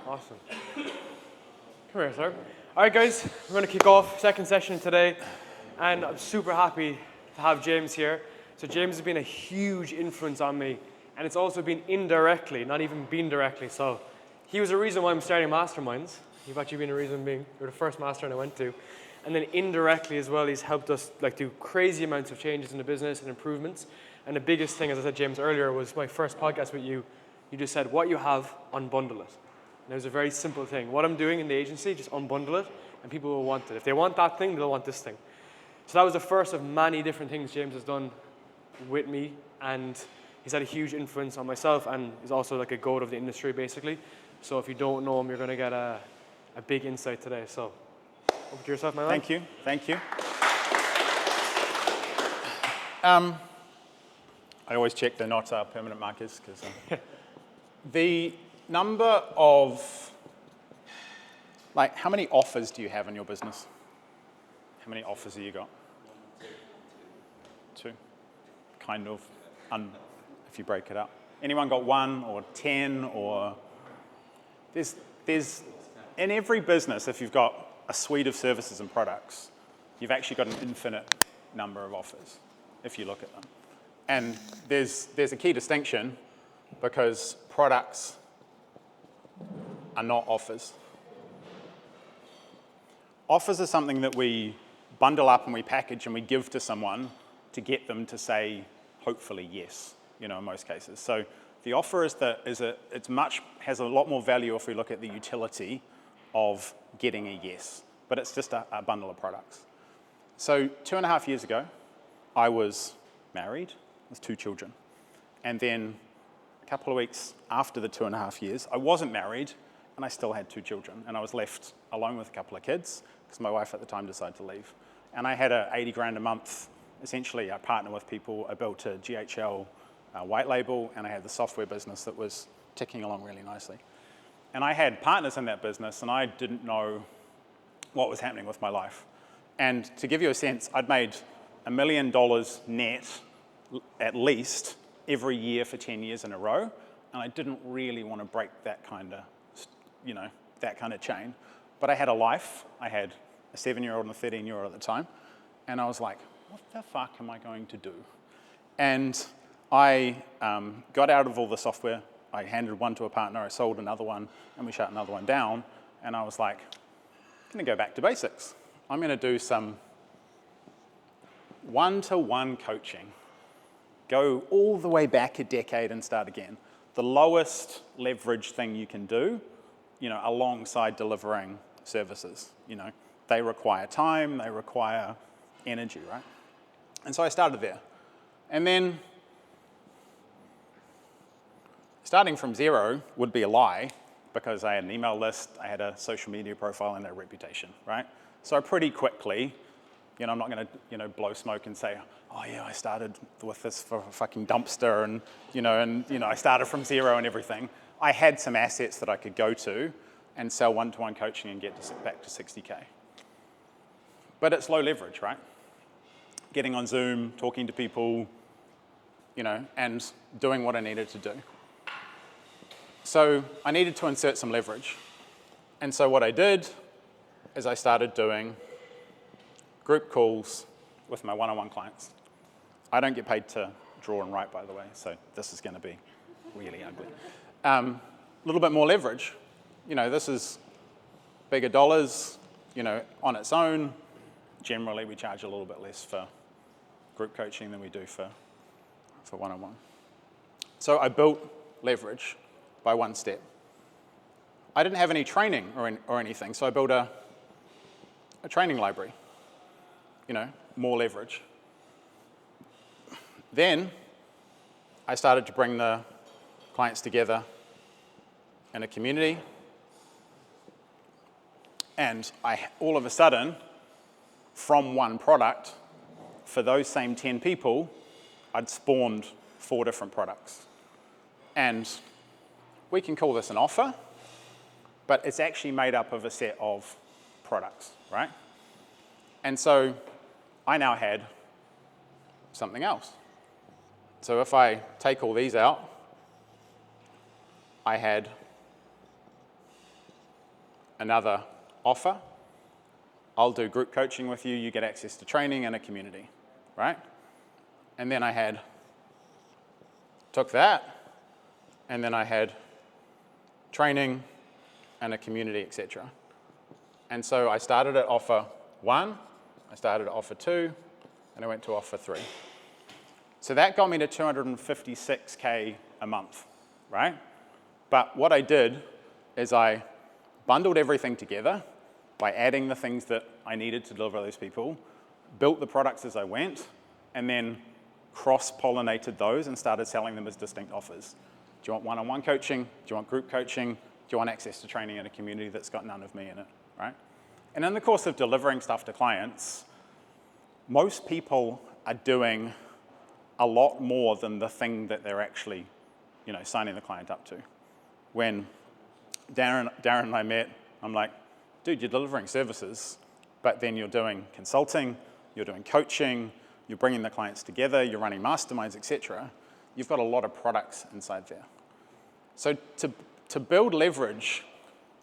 Awesome. Come here, sir. All right, guys, we're going to kick off second session today, and I'm super happy to have James here. So James has been a huge influence on me, and it's also been indirectly, not even been directly. So he was the reason why I'm starting masterminds. You've actually been a reason being you're the first mastermind I went to, and then indirectly as well, he's helped us do crazy amounts of changes in the business and improvements. And the biggest thing, as I said, James, earlier, was my first podcast with you. You just said, what you have, unbundle it. And it was a very simple thing. What I'm doing in the agency, just unbundle it, and people will want it. If they want that thing, they'll want this thing. So that was the first of many different things James has done with me, and he's had a huge influence on myself, and he's also like a goat of the industry, basically. So if you don't know him, you're going to get a big insight today. So over to yourself, my man. Thank you. Thank you. I always check they're not permanent markers, because the number of, how many offers do you have in your business? How many offers have you got? Two. Kind of, if you break it up. Anyone got 1 or 10 or? There's in every business, if you've got a suite of services and products, you've actually got an infinite number of offers, if you look at them. And there's a key distinction, because products are not offers. Offers are something that we bundle up and we package and we give to someone to get them to say, hopefully, yes, in most cases. So the offer has a lot more value if we look at the utility of getting a yes, but it's just a bundle of products. So 2.5 years ago, I was married with 2 children. And then a couple of weeks after the 2.5 years, I wasn't married and I still had 2 children. And I was left alone with a couple of kids because my wife at the time decided to leave. And I had a 80 grand a month, essentially I partner with people. I built a GHL white label, and I had the software business that was ticking along really nicely. And I had partners in that business, and I didn't know what was happening with my life. And to give you a sense, I'd made $1 million net at least every year for 10 years in a row, and I didn't really want to break that kind of chain. But I had a life. I had a 7-year-old and a 13-year-old at the time, and I was like, what the fuck am I going to do? And I got out of all the software. I handed one to a partner, I sold another one, and we shut another one down. And I was like, I'm going to go back to basics. I'm going to do some one-to-one coaching. Go all the way back a decade and start again. The lowest leverage thing you can do, alongside delivering services. They require time, they require energy, right? And so I started there. And then starting from zero would be a lie, because I had an email list, I had a social media profile, and a reputation, right? So I pretty quickly, I'm not going to, blow smoke and say, oh yeah, I started with this for a fucking dumpster, and I started from zero and everything. I had some assets that I could go to and sell one-to-one coaching and get back to 60K. But it's low leverage, right? Getting on Zoom, talking to people, and doing what I needed to do. So I needed to insert some leverage. And so what I did is I started doing group calls with my one-on-one clients. I don't get paid to draw and write, by the way, so this is going to be really ugly. A little bit more leverage. This is bigger dollars, on its own. Generally, we charge a little bit less for group coaching than we do for one-on-one. So I built leverage by one step. I didn't have any training or anything, so I built a training library. More leverage. Then I started to bring the clients together in a community, and all of a sudden, from one product, for those same 10 people, I'd spawned 4 different products. And we can call this an offer, but it's actually made up of a set of products, right? And so I now had something else. So if I take all these out, I had another offer. I'll do group coaching with you. You get access to training and a community, right? And then I took that, and then I had training and a community, etc. And so I started at offer 1, I started at offer 2, and I went to offer 3. So that got me to 256K a month, right? But what I did is I bundled everything together by adding the things that I needed to deliver those people, built the products as I went, and then cross-pollinated those and started selling them as distinct offers. Do you want one-on-one coaching? Do you want group coaching? Do you want access to training in a community that's got none of me in it, right? And in the course of delivering stuff to clients, most people are doing a lot more than the thing that they're actually, signing the client up to. When Darren and I met, I'm like, dude, you're delivering services, but then you're doing consulting, you're doing coaching, you're bringing the clients together, you're running masterminds, etc. You've got a lot of products inside there. So to build leverage,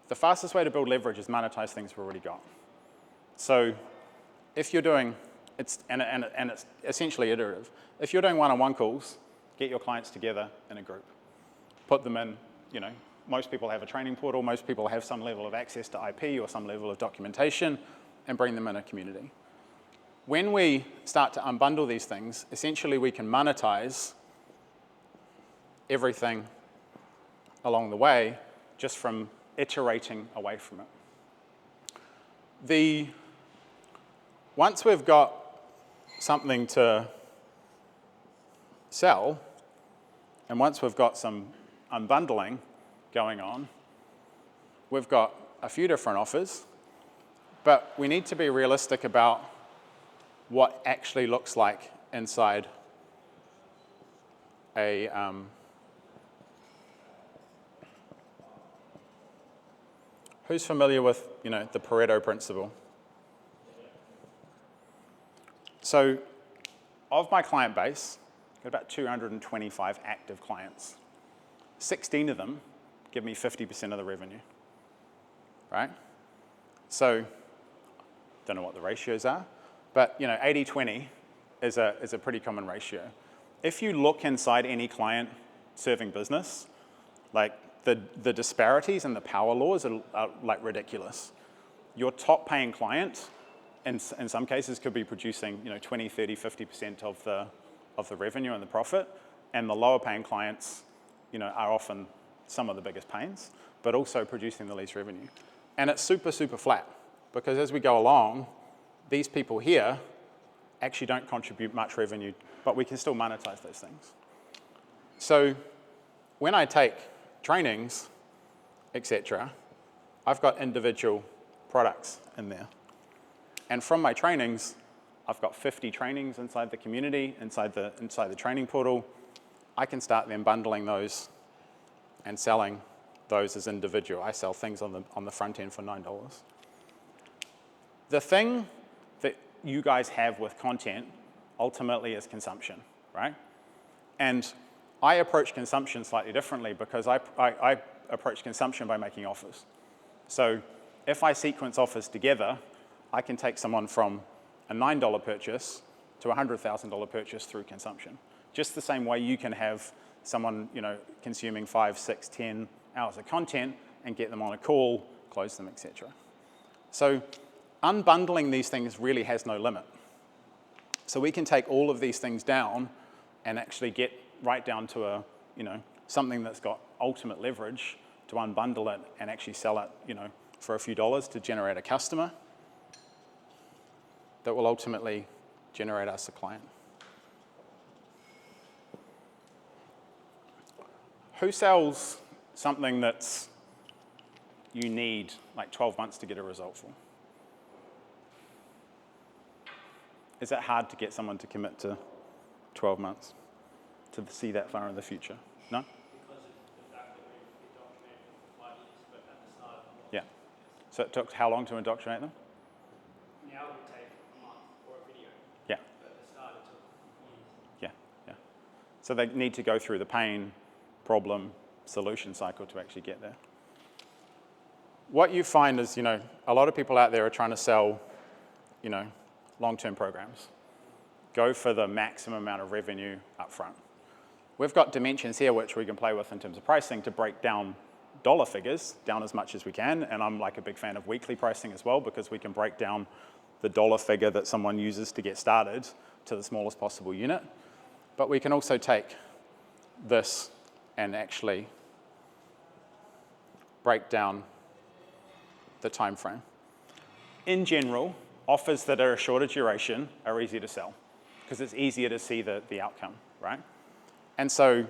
the fastest way to build leverage is monetize things we've already got. So if you're doing, it's essentially iterative. If you're doing one-on-one calls, get your clients together in a group. Put them in, most people have a training portal, most people have some level of access to IP or some level of documentation, and bring them in a community. When we start to unbundle these things, essentially we can monetize everything along the way just from iterating away from it. Once we've got something to sell, and once we've got some unbundling going on, we've got a few different offers, but we need to be realistic about what actually looks like inside a who's familiar with the Pareto principle? So of my client base, I've got about 225 active clients. 16 of them give me 50% of the revenue, right? So don't know what the ratios are, but 80-20 is a pretty common ratio. If you look inside any client serving business, like the disparities and the power laws are like ridiculous. Your top paying client in some cases could be producing 20, 30, 50% of the revenue and the profit, and the lower paying clients are often some of the biggest pains, but also producing the least revenue. And it's super, super flat, because as we go along, these people here actually don't contribute much revenue, but we can still monetize those things. So when I take trainings, etc., I've got individual products in there. And from my trainings, I've got 50 trainings inside the community, inside the training portal. I can start then bundling those and selling those as individual. I sell things on the front end for $9. The thing that you guys have with content ultimately is consumption, right? And I approach consumption slightly differently, because I approach consumption by making offers. So if I sequence offers together, I can take someone from a $9 purchase to a $100,000 purchase through consumption. Just the same way you can have someone consuming 5, 6, 10 hours of content and get them on a call, close them, etc. So unbundling these things really has no limit. So we can take all of these things down and actually get right down to something that's got ultimate leverage to unbundle it and actually sell it for a few dollars to generate a customer that will ultimately generate us a client. Who sells something that's you need like 12 months to get a result for? Is it hard to get someone to commit to 12 months to see that far in the future? No? Because of the fact that we've indoctrinated them for 5 years, but at the start, Yeah. So it took how long to indoctrinate them? now it would take a month or a video. Yeah. But at the start, it took years. Yeah, yeah. So they need to go through the pain, problem, solution cycle to actually get there. what you find is, a lot of people out there are trying to sell, long-term programs. Go for the maximum amount of revenue up front. We've got dimensions here which we can play with in terms of pricing to break down dollar figures down as much as we can, and I'm like a big fan of weekly pricing as well because we can break down the dollar figure that someone uses to get started to the smallest possible unit. But we can also take this and actually break down the time frame. In general, offers that are a shorter duration are easier to sell because it's easier to see the outcome, right? And so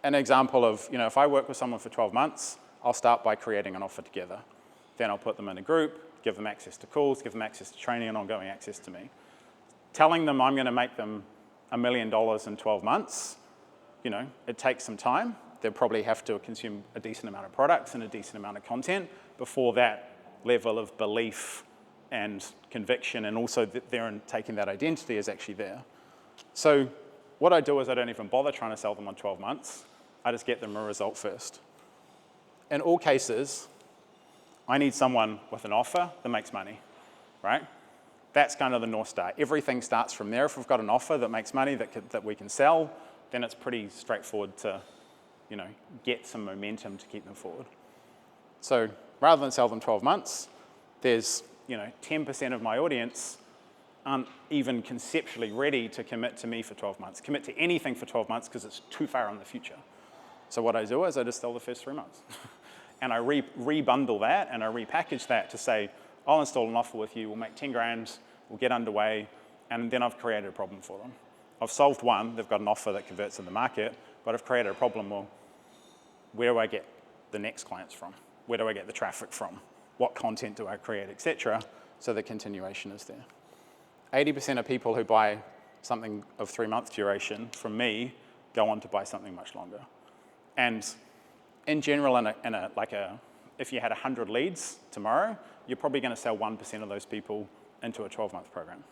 an example of, if I work with someone for 12 months, I'll start by creating an offer together. Then I'll put them in a group, give them access to calls, give them access to training and ongoing access to me. Telling them I'm going to make them $1 million in 12 months, it takes some time. They'll probably have to consume a decent amount of products and a decent amount of content before that level of belief and conviction and also they're taking that identity is actually there. So what I do is I don't even bother trying to sell them on 12 months. I just get them a result first. In all cases, I need someone with an offer that makes money, right? That's kind of the North Star. Everything starts from there. If we've got an offer that makes money that we can sell, then it's pretty straightforward to, get some momentum to keep them forward. So rather than sell them 12 months, there's, 10% of my audience aren't even conceptually ready to commit to me for 12 months, commit to anything for 12 months because it's too far in the future. So what I do is I just sell the first 3 months. And I rebundle that and I repackage that to say, I'll install an offer with you, we'll make 10 grand, we'll get underway, and then I've created a problem for them. I've solved one, they've got an offer that converts in the market, but I've created a problem. Well, where do I get the next clients from? Where do I get the traffic from? What content do I create, et cetera, so the continuation is there. 80% of people who buy something of 3-month duration from me go on to buy something much longer. And in general, if you had 100 leads tomorrow, you're probably going to sell 1% of those people into a 12-month program.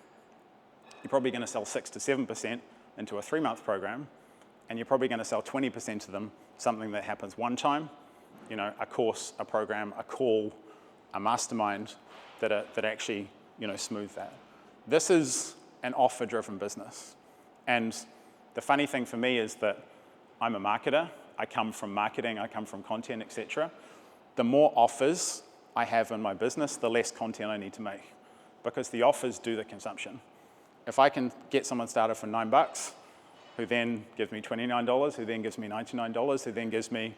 You're probably going to sell 6 to 7% into a 3-month program, and you're probably going to sell 20% of them something that happens one time, a course, a program, a call, a mastermind that actually, smooth that. This is an offer-driven business. And the funny thing for me is that I'm a marketer. I come from marketing, I come from content, et cetera. The more offers I have in my business, the less content I need to make because the offers do the consumption. If I can get someone started for $9, who then gives me $29, who then gives me $99, who then gives me,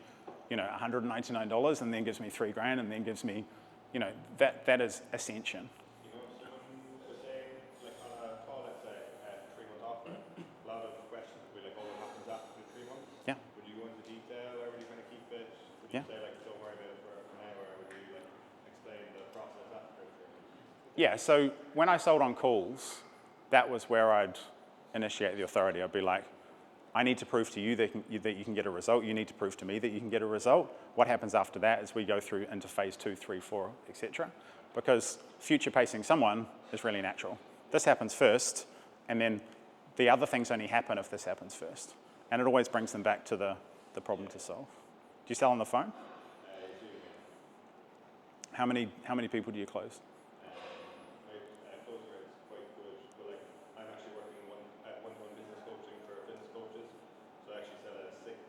$199, and then gives me $3 grand, and then gives me, that is ascension. Someone was saying, like on a call, let's say, 3-month offer, a lot of questions will be like, what happens after the 3 months? Yeah. Would you go into detail? Where would you kind of keep it? Would you say, like, don't worry about it for now, or would you, like, explain the process after 3 months? Yeah, so when I sold on calls, that was where I'd initiate the authority. I'd be like, I need to prove to you that you can get a result. You need to prove to me that you can get a result. What happens after that is we go through into phase 2, 3, 4, et cetera. Because future pacing someone is really natural. This happens first, and then the other things only happen if this happens first. And it always brings them back to the problem to solve. Do you sell on the phone? How many people do you close? Close rate's quite good, but like I'm actually working one-to-one business coaching for business coaches. So I actually sell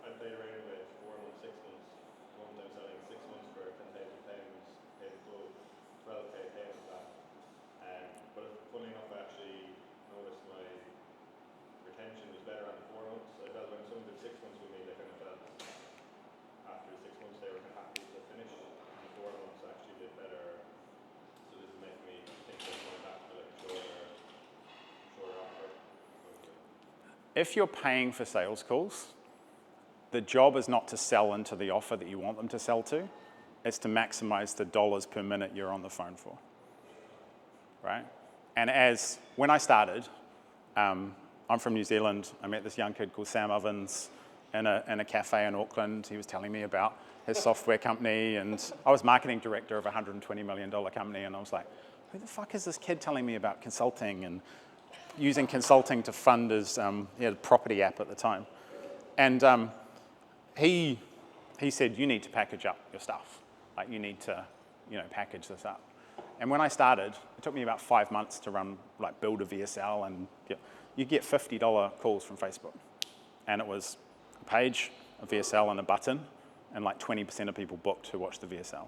I play around with 4 months, 6 months. One I'm selling 6 months for £10,000, paid in full, 12k payment plan. But funny enough, I actually noticed my retention was better on the 4 months. I felt when someone did 6 months with me, they kind of felt after 6 months they were kind of happy to finish. And 4 months actually did better. So this is making me think of going back to like a shorter offer. If you're paying for sales calls, the job is not to sell into the offer that you want them to sell to. It's to maximize the dollars per minute you're on the phone for, right? And when I started, I'm from New Zealand. I met this young kid called Sam Ovens in a cafe in Auckland. He was telling me about his software company, and I was marketing director of a $120 million company, and I was like, who the fuck is this kid telling me about consulting and using consulting to fund his property app at the time? And he said, you need to package up your stuff. Like, you need to package this up. And when I started, it took me about 5 months to build a VSL, and you get $50 calls from Facebook. And it was a page, a VSL, and a button, and like 20% of people booked who watched the VSL.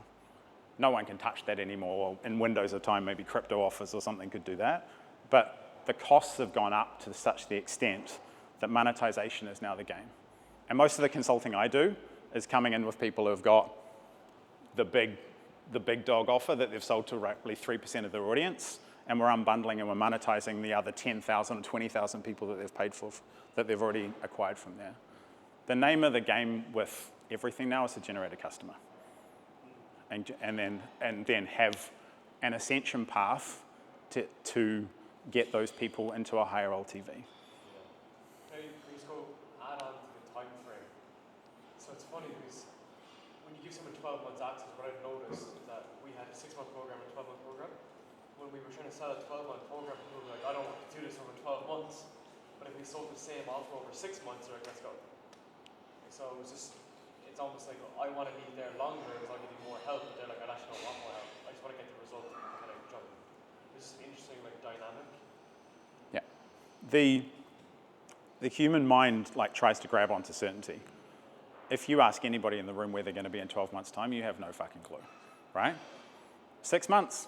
No one can touch that anymore. In Windows at the time, maybe crypto offers or something could do that. But the costs have gone up to such the extent that monetization is now the game. And most of the consulting I do is coming in with people who've got the big dog offer that they've sold to roughly 3% of their audience, and we're unbundling and we're monetizing the other 10,000 or 20,000 people that they've paid for, that they've already acquired from there. The name of the game with everything now is to generate a customer. And then have an ascension path to get those people into a higher LTV. Maybe please go add on to the time frame. So it's funny because when you give someone 12 months access, what I've noticed is that we had a 6-month program and a 12-month program. When we were trying to sell a 12-month program, people were like, I don't want to do this over 12 months. But if we sold the same offer over 6 months, they're like, let's go. So it was just, it's almost like, I want to be there longer because I'll give you more help. But they're like, I actually don't want more help. I just want to get the result and kind of jump. This is an interesting dynamic. Yeah. The human mind tries to grab onto certainty. If you ask anybody in the room where they're going to be in 12 months' time, you have no fucking clue, right? 6 months,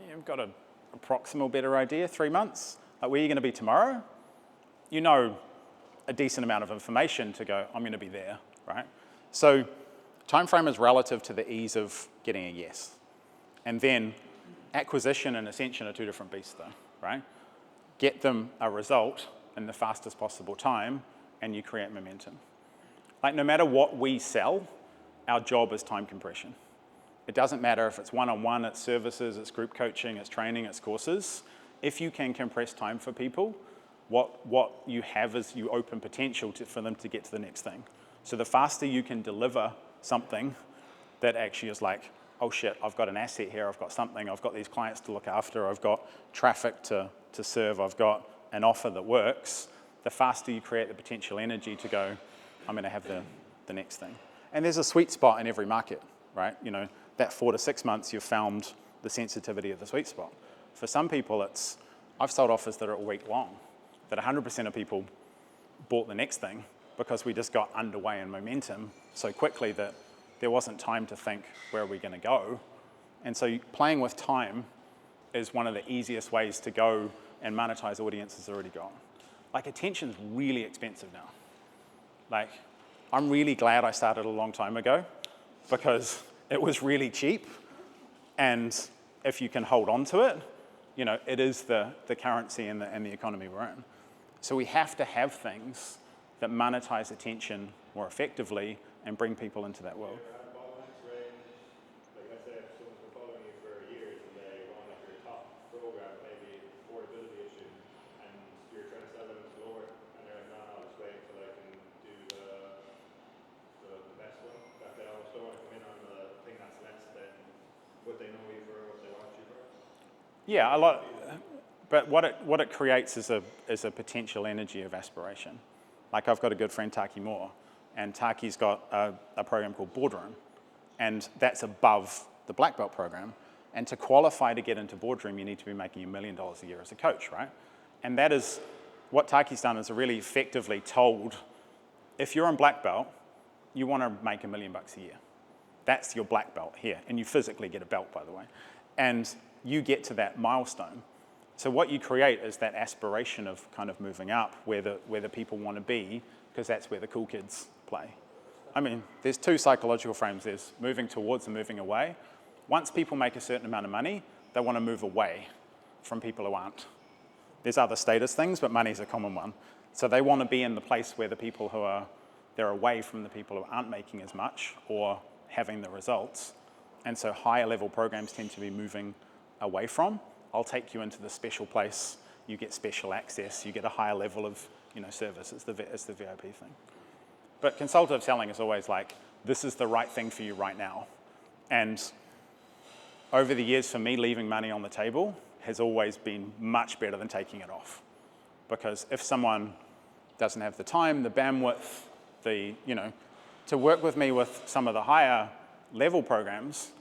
you've got an approximate better idea. 3 months, where are you going to be tomorrow? You know a decent amount of information to go, I'm going to be there, right? So time frame is relative to the ease of getting a yes. And then acquisition and ascension are two different beasts though, right? Get them a result in the fastest possible time and you create momentum. No matter what we sell, our job is time compression. It doesn't matter if it's one-on-one, it's services, it's group coaching, it's training, it's courses. If you can compress time for people, what you have is you open potential for them to get to the next thing. So the faster you can deliver something that actually is like, oh shit, I've got an asset here, I've got something, I've got these clients to look after, I've got traffic to serve, I've got an offer that works, the faster you create the potential energy to go, I'm going to have the next thing. And there's a sweet spot in every market, right? That 4 to 6 months, you've found the sensitivity of the sweet spot. For some people, I've sold offers that are a week long, that 100% of people bought the next thing because we just got underway in momentum so quickly that there wasn't time to think, where are we going to go? And so playing with time is one of the easiest ways to go and monetize audiences already gone. Attention's really expensive now. I'm really glad I started a long time ago because it was really cheap. And if you can hold on to it, it is the currency and the economy we're in. So we have to have things that monetize attention more effectively and bring people into that world. Let's say if someone's been following you for years and they want your top program, maybe affordability issue, and you're trying to sell them to lower, and they're like, no, I'll just wait until I can do the best one. That they almost don't want to come in on the thing that's less than what they know you for, what they want you for. Yeah, a lot. But what it creates is a potential energy of aspiration. I've got a good friend, Taki Moore, and Taki's got a program called Boardroom, and that's above the Black Belt program. And to qualify to get into Boardroom, you need to be making $1 million a year as a coach, right? And that is what Taki's done is really effectively told, if you're on Black Belt, you want to make $1 million a year. That's your Black Belt here, and you physically get a belt, by the way. And you get to that milestone. So what you create is that aspiration of kind of moving up where the people want to be, because that's where the cool kids play. There's two psychological frames. There's moving towards and moving away. Once people make a certain amount of money, they want to move away from people who aren't. There's other status things, but money's a common one. So they want to be in the place where the people they're away from the people who aren't making as much or having the results. And so higher level programs tend to be moving away from. I'll take you into the special place, you get special access, you get a higher level of service. It's the VIP thing. But consultative selling is always this is the right thing for you right now. And over the years, for me, leaving money on the table has always been much better than taking it off. Because if someone doesn't have the time, the bandwidth, to work with me with some of the higher level programs,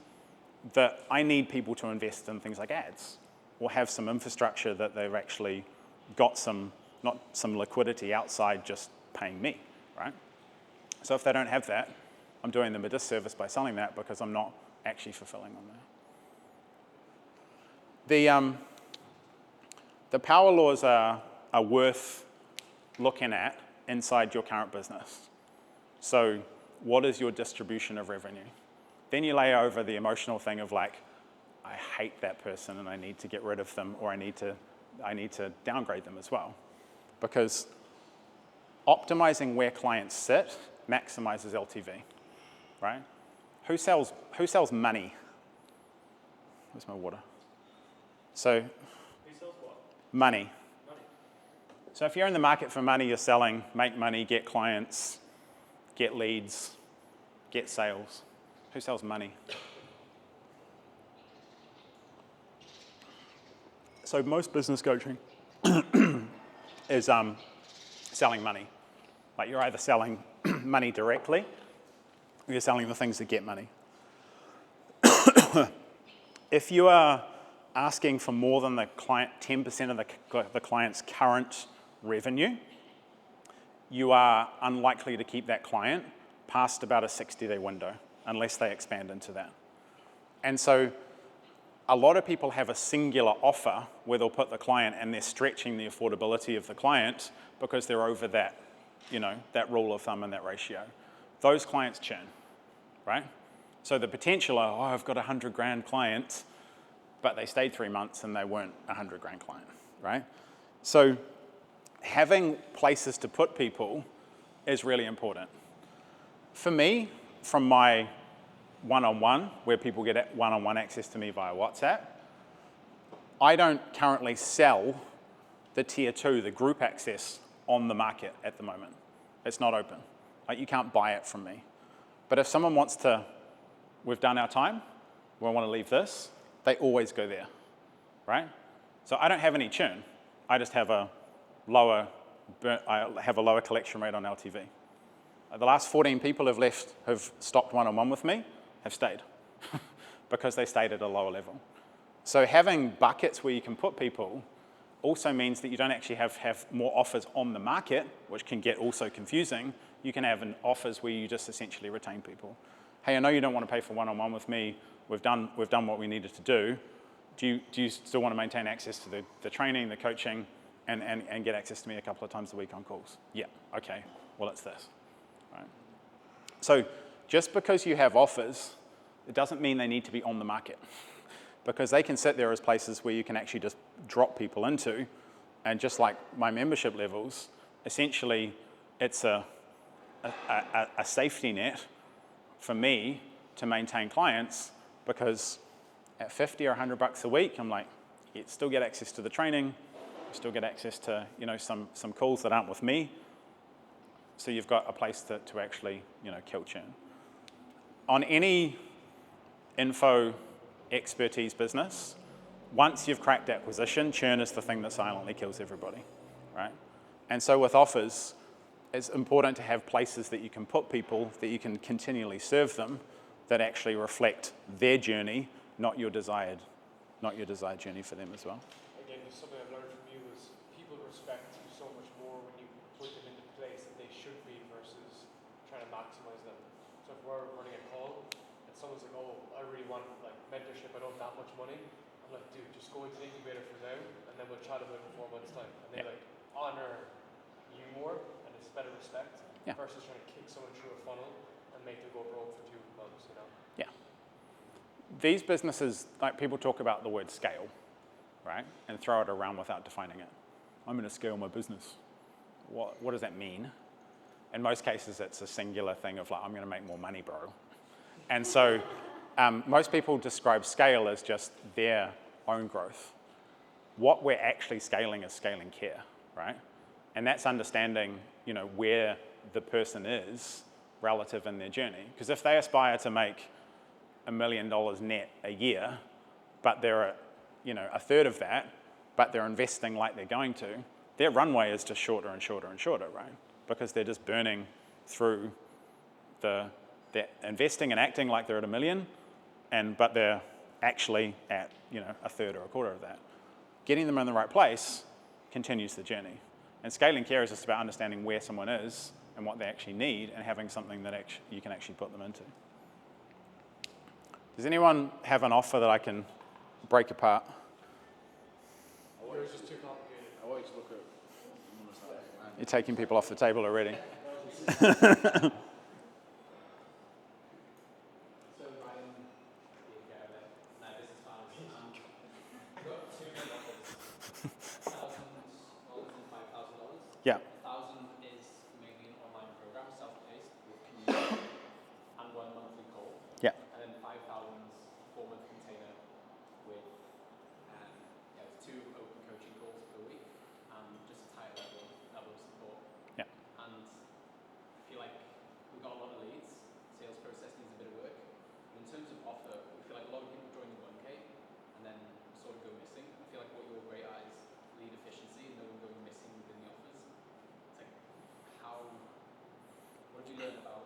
that I need people to invest in things like ads or have some infrastructure that they've actually got not some liquidity outside just paying me, right? So if they don't have that, I'm doing them a disservice by selling that because I'm not actually fulfilling on that. The power laws are worth looking at inside your current business. So what is your distribution of revenue? Then you lay over the emotional thing of like, I hate that person and I need to get rid of them, or I need to downgrade them as well. Because optimizing where clients sit maximizes LTV, right? Who sells money? Where's my water? So, Who sells what? money. So if you're in the market for money, you're selling, make money, get clients, get leads, get sales. Who sells money? So most business coaching is selling money. Like you're either selling money directly or you're selling the things that get money. If you are asking for more than the client, 10% of the client's current revenue, you are unlikely to keep that client past about a 60-day window unless they expand into that. And so a lot of people have a singular offer where they'll put the client and they're stretching the affordability of the client because they're over that, that rule of thumb and that ratio. Those clients churn, right? So the potential of, I've got a 100 grand client, but they stayed 3 months and they weren't a 100 grand client, right? So having places to put people is really important. For me, from my one-on-one, where people get one-on-one access to me via WhatsApp, I don't currently sell the tier 2, the group access, on the market at the moment. It's not open. Like, you can't buy it from me. But if someone wants to, we've done our time, we want to leave this, they always go there, right? So I don't have any churn. I just have a lower collection rate on LTV. The last 14 people have stopped one-on-one with me, have stayed because they stayed at a lower level. So having buckets where you can put people also means that you don't actually have more offers on the market, which can get also confusing. You can have offers where you just essentially retain people. Hey, I know you don't want to pay for one-on-one with me. We've done what we needed to do. Do you still want to maintain access to the training, the coaching, and get access to me a couple of times a week on calls? Yeah, okay, well, it's this. Right? So just because you have offers, it doesn't mean they need to be on the market, because they can sit there as places where you can actually just drop people into, and just like my membership levels, essentially it's a safety net for me to maintain clients, because at 50 or 100 bucks a week, I'm like, you still get access to the training, you still get access to some calls that aren't with me. So you've got a place to actually kill churn. On any info expertise business, once you've cracked acquisition, churn is the thing that silently kills everybody, right? And so with offers, it's important to have places that you can put people, that you can continually serve them, that actually reflect their journey, not your desired journey for them as well. Again, something I've learned from you is people respect you so much more when you put them into place that they should be versus trying to maximize them. So if we're running a call and someone's like, oh, I really want like mentorship, I don't have that much money, I'm like, dude, just go into the incubator for now and then we'll chat about it in 4 months' time. And they like honor you more, and it's better respect versus trying to kick someone through a funnel and make them go broke for 2 months, Yeah. These businesses, like, people talk about the word scale, right? And throw it around without defining it. I'm going to scale my business. What does that mean? In most cases, it's a singular thing of like, I'm going to make more money, bro. And so most people describe scale as just their own growth. What we're actually scaling is scaling care, right? And that's understanding, where the person is relative in their journey. Because if they aspire to make $1 million net a year, but they're a third of that, but they're investing like they're going to, their runway is just shorter and shorter and shorter, right? Because they're just burning through they're investing and acting like they're at $1 million, but they're actually at a third or a quarter of that. Getting them in the right place continues the journey. And scaling care is just about understanding where someone is and what they actually need and having something that you can actually put them into. Does anyone have an offer that I can break apart? It's just too complicated. I always look at. You're taking people off the table already. Yeah. 1,000 is mainly an online program, self-paced, with community and 1 monthly call. Yeah. And then 5,000 4-month container with 2 open coaching calls per week and just a higher level of support. Yeah. And I feel like we've got a lot of leads. Sales process needs a bit of work. But in terms of offer, we feel like a lot of people join the 1K and then sort of go missing. I feel like what you're great at is lead efficiency and no one going missing within the offers. What did you learn about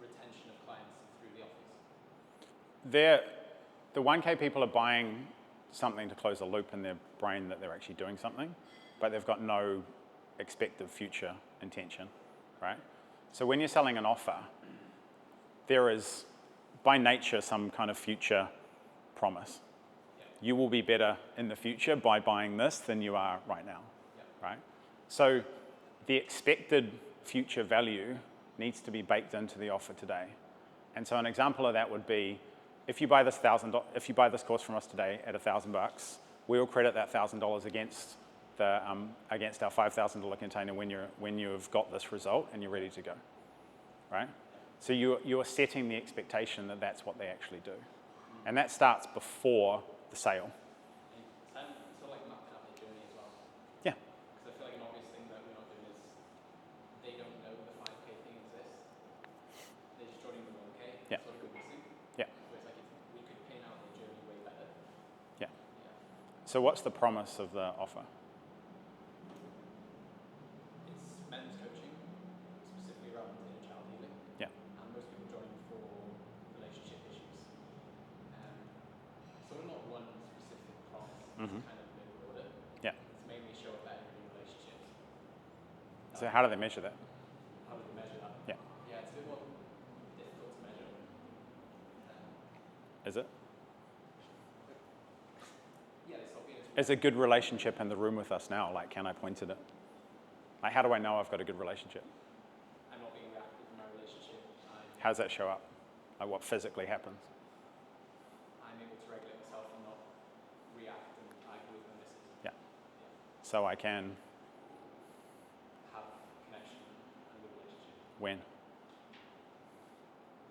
retention of clients through the offers? The 1K people are buying something to close a loop in their brain that they're actually doing something, but they've got no expected future intention, right? So when you're selling an offer, there is, by nature, some kind of future promise. Yeah. You will be better in the future by buying this than you are right now, Yeah. right? So the expected future value needs to be baked into the offer today. And so an example of that would be, if you buy this course from us today at $1,000, we will credit that $1,000 against our $5,000 container when you've got this result and you're ready to go, right? So you are setting the expectation that that's what they actually do, and that starts before the sale. And sort of like mapping out the journey as well. Yeah. Because I feel like an obvious thing that we're not doing is they don't know the 5K thing exists. They're just joining the 1K. Yeah. Sort of go missing. Yeah. So it's like we could paint out the journey way better. Yeah. Yeah. So what's the promise of the offer? It's men's coaching, specifically around inner child healing. Yeah. And most people join for relationship issues. Sort of not one specific promise, Mhm. it's kind of middle order. Yeah. It's mainly show up better in relationships. So how do they measure that? How do we measure that? Yeah. Yeah, it's a bit more difficult to measure. Is it? Yeah, they stop being Is a good relationship in the room with us now? Like, can I point at it? Like, how do I know I've got a good relationship? I'm not being reactive in my relationship. How does that show up? Like, what physically happens? I'm able to regulate myself and not react and argue with my missus. Yeah. So I can, Have connection and good relationship when?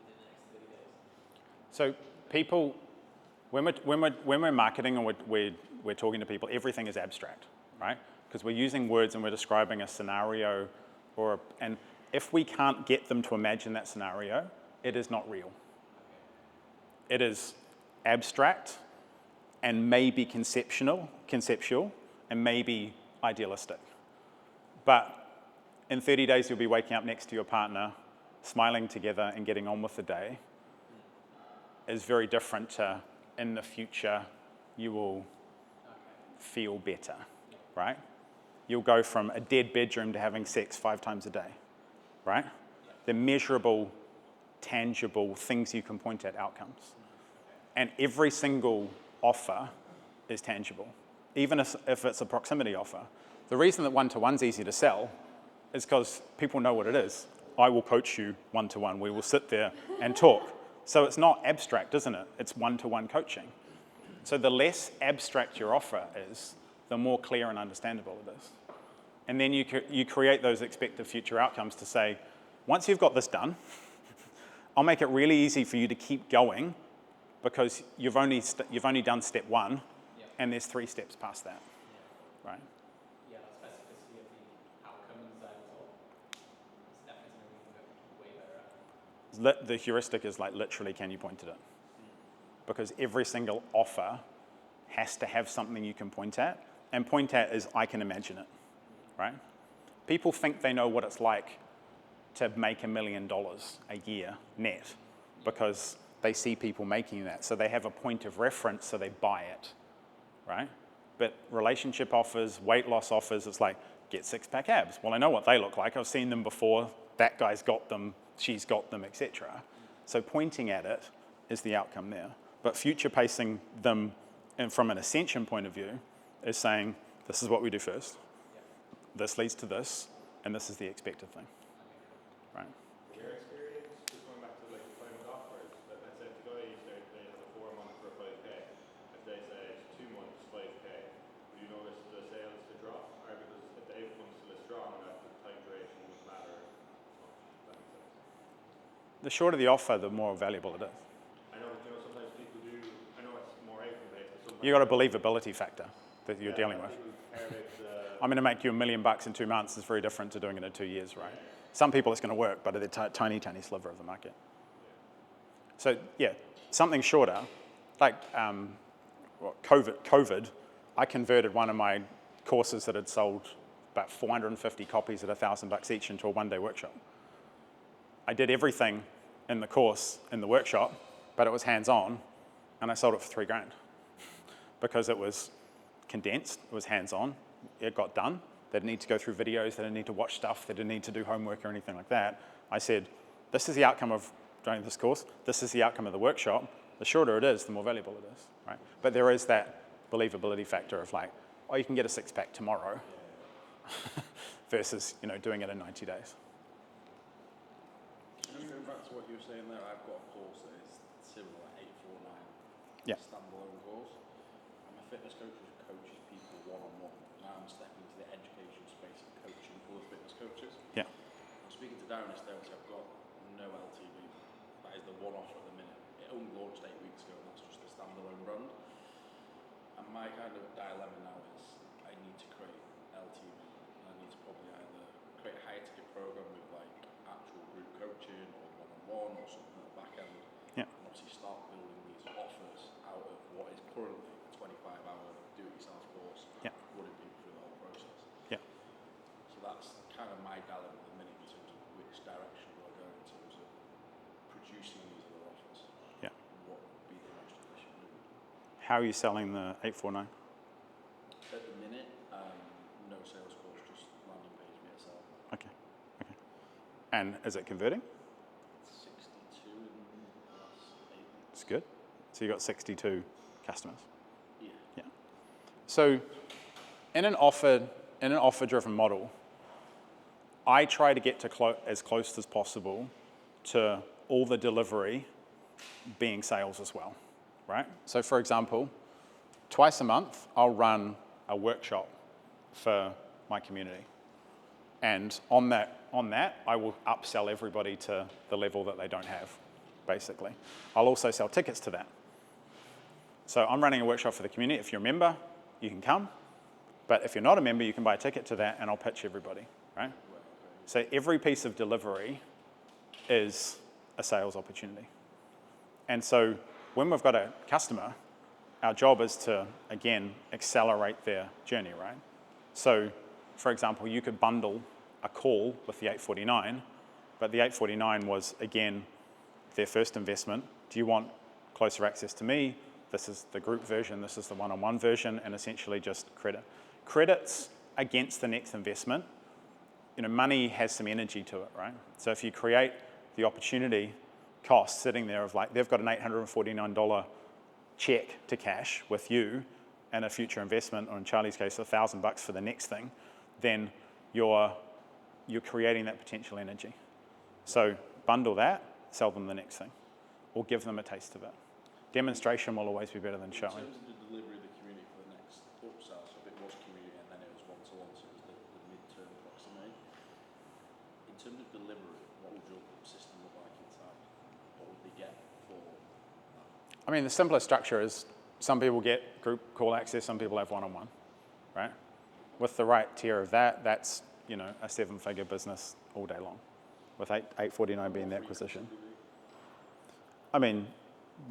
within the next 30 days. So people, when we're marketing and we're talking to people, everything is abstract, right? Because we're using words and we're describing a scenario, and if we can't get them to imagine that scenario, it is not real. It is abstract and maybe conceptual, and maybe idealistic. But in 30 days, you'll be waking up next to your partner, smiling together and getting on with the day, is very different to, in the future, you will feel better, right? You'll go from a dead bedroom to having sex 5 times a day, right? They're measurable, tangible things you can point at, outcomes. And every single offer is tangible, even if it's a proximity offer. The reason that one-to-one's easy to sell is because people know what it is. I will coach you one-to-one. We will sit there and talk. So it's not abstract, isn't it? It's one-to-one coaching. So the less abstract your offer is, the more clear and understandable it is. And then you create those expected future outcomes to say, once you've got this done, I'll make it really easy for you to keep going because you've only done step 1, and there's 3 steps past that, right? Yeah, the specificity of the outcome and design result is definitely something we can get way better at. The heuristic is like literally, can you point at it? Because every single offer has to have something you can point at, and point at is I can imagine it, right? People think they know what it's like to make $1 million a year net because they see people making that. So they have a point of reference, so they buy it, right? But relationship offers, weight loss offers, it's like, get six-pack abs. Well, I know what they look like. I've seen them before. That guy's got them, she's got them, etc. So pointing at it is the outcome there. But future pacing them, and from an ascension point of view, is saying, this is what we do first. This leads to this, and this is the expected thing, right? In your experience, just going back to like the time with offers, that let's say if the guy they have a 4 month for 5k, if they say 2 months 5k, would you notice the sales to drop? Or because if the outcome still is strong, that the time duration wouldn't matter as much. That makes sense. The shorter the offer, the more valuable it is. I know, you know, sometimes people do. I know it's more outcome based, but sometimes You've got a believability factor that you're dealing with. people care about I'm going to make you $1 million in 2 months is very different to doing it in 2 years, right? Some people it's going to work, but it's a tiny, tiny sliver of the market. So yeah, something shorter, like COVID, I converted one of my courses that had sold about 450 copies at $1,000 each into a one-day workshop. I did everything in the course in the workshop, but it was hands-on, and I sold it for $3,000 because it was condensed, it was hands-on, it got done. They didn't need to go through videos, they didn't need to watch stuff, they didn't need to do homework or anything like that. I said, this is the outcome of doing this course, this is the outcome of the workshop. The shorter it is, the more valuable it is, right? But there is that believability factor of like, oh, you can get a six-pack tomorrow versus, you know, doing it in 90 days. Just going back to what you were saying there, I've got a course that is similar, 849, Yeah. standalone course. I'm a fitness coach who coaches people one-on-one. Now I'm stepping into the education space of coaching other fitness coaches. Yeah. I'm speaking to Darren yesterday, obviously I've got no LTV. That is the one offer at the minute. It only launched 8 weeks ago, and that's just a standalone brand. And my kind of dilemma now is I need to create LTV. And I need to probably either create a higher ticket program with like actual group coaching or one-on-one or something at the back end. Yeah. And obviously start building these offers out of what is currently a 25-hour do-it-yourself course, Yeah. running people through the whole process. Yeah. So that's kind of my dilemma at the minute in terms of which direction do I go in terms of producing these other offers. Yeah. What would be the most efficient route? How are you selling the 849? At the minute, no sales course, just landing page VSL. Okay. Okay. And is it converting? 62 in the last 8 weeks. It's good. So you got 62 customers. Yeah. Yeah. So in an offer-driven model, I try to get to as close as possible to all the delivery being sales as well, right? So for example, twice a month, I'll run a workshop for my community. And on that, I will upsell everybody to the level that they don't have, basically. I'll also sell tickets to that. So I'm running a workshop for the community. If you're a member, you can come. But if you're not a member, you can buy a ticket to that, and I'll pitch everybody, right? So every piece of delivery is a sales opportunity. And so when we've got a customer, our job is to, again, accelerate their journey, right? So, for example, you could bundle a call with the 849, but the 849 was, again, their first investment. Do you want closer access to me? This is the group version, this is the one-on-one version, and essentially just credit. Credits against the next investment, you know, money has some energy to it, right? So if you create the opportunity cost sitting there of like, they've got an $849 check to cash with you and a future investment, or in Charlie's case, $1,000 for the next thing, then you're creating that potential energy. So bundle that, sell them the next thing, or give them a taste of it. Demonstration will always be better than showing. In terms of the delivery of the community for the next upsell, so if it was community and then it was one-to-one, so it was the mid-term proximity. In terms of delivery, what would your system look like inside? What would they get for that? I mean, the simplest structure is some people get group call access, some people have one-on-one, right? With the right tier of that, that's, you know, a 7-figure business all day long, with 849 being the acquisition. I mean,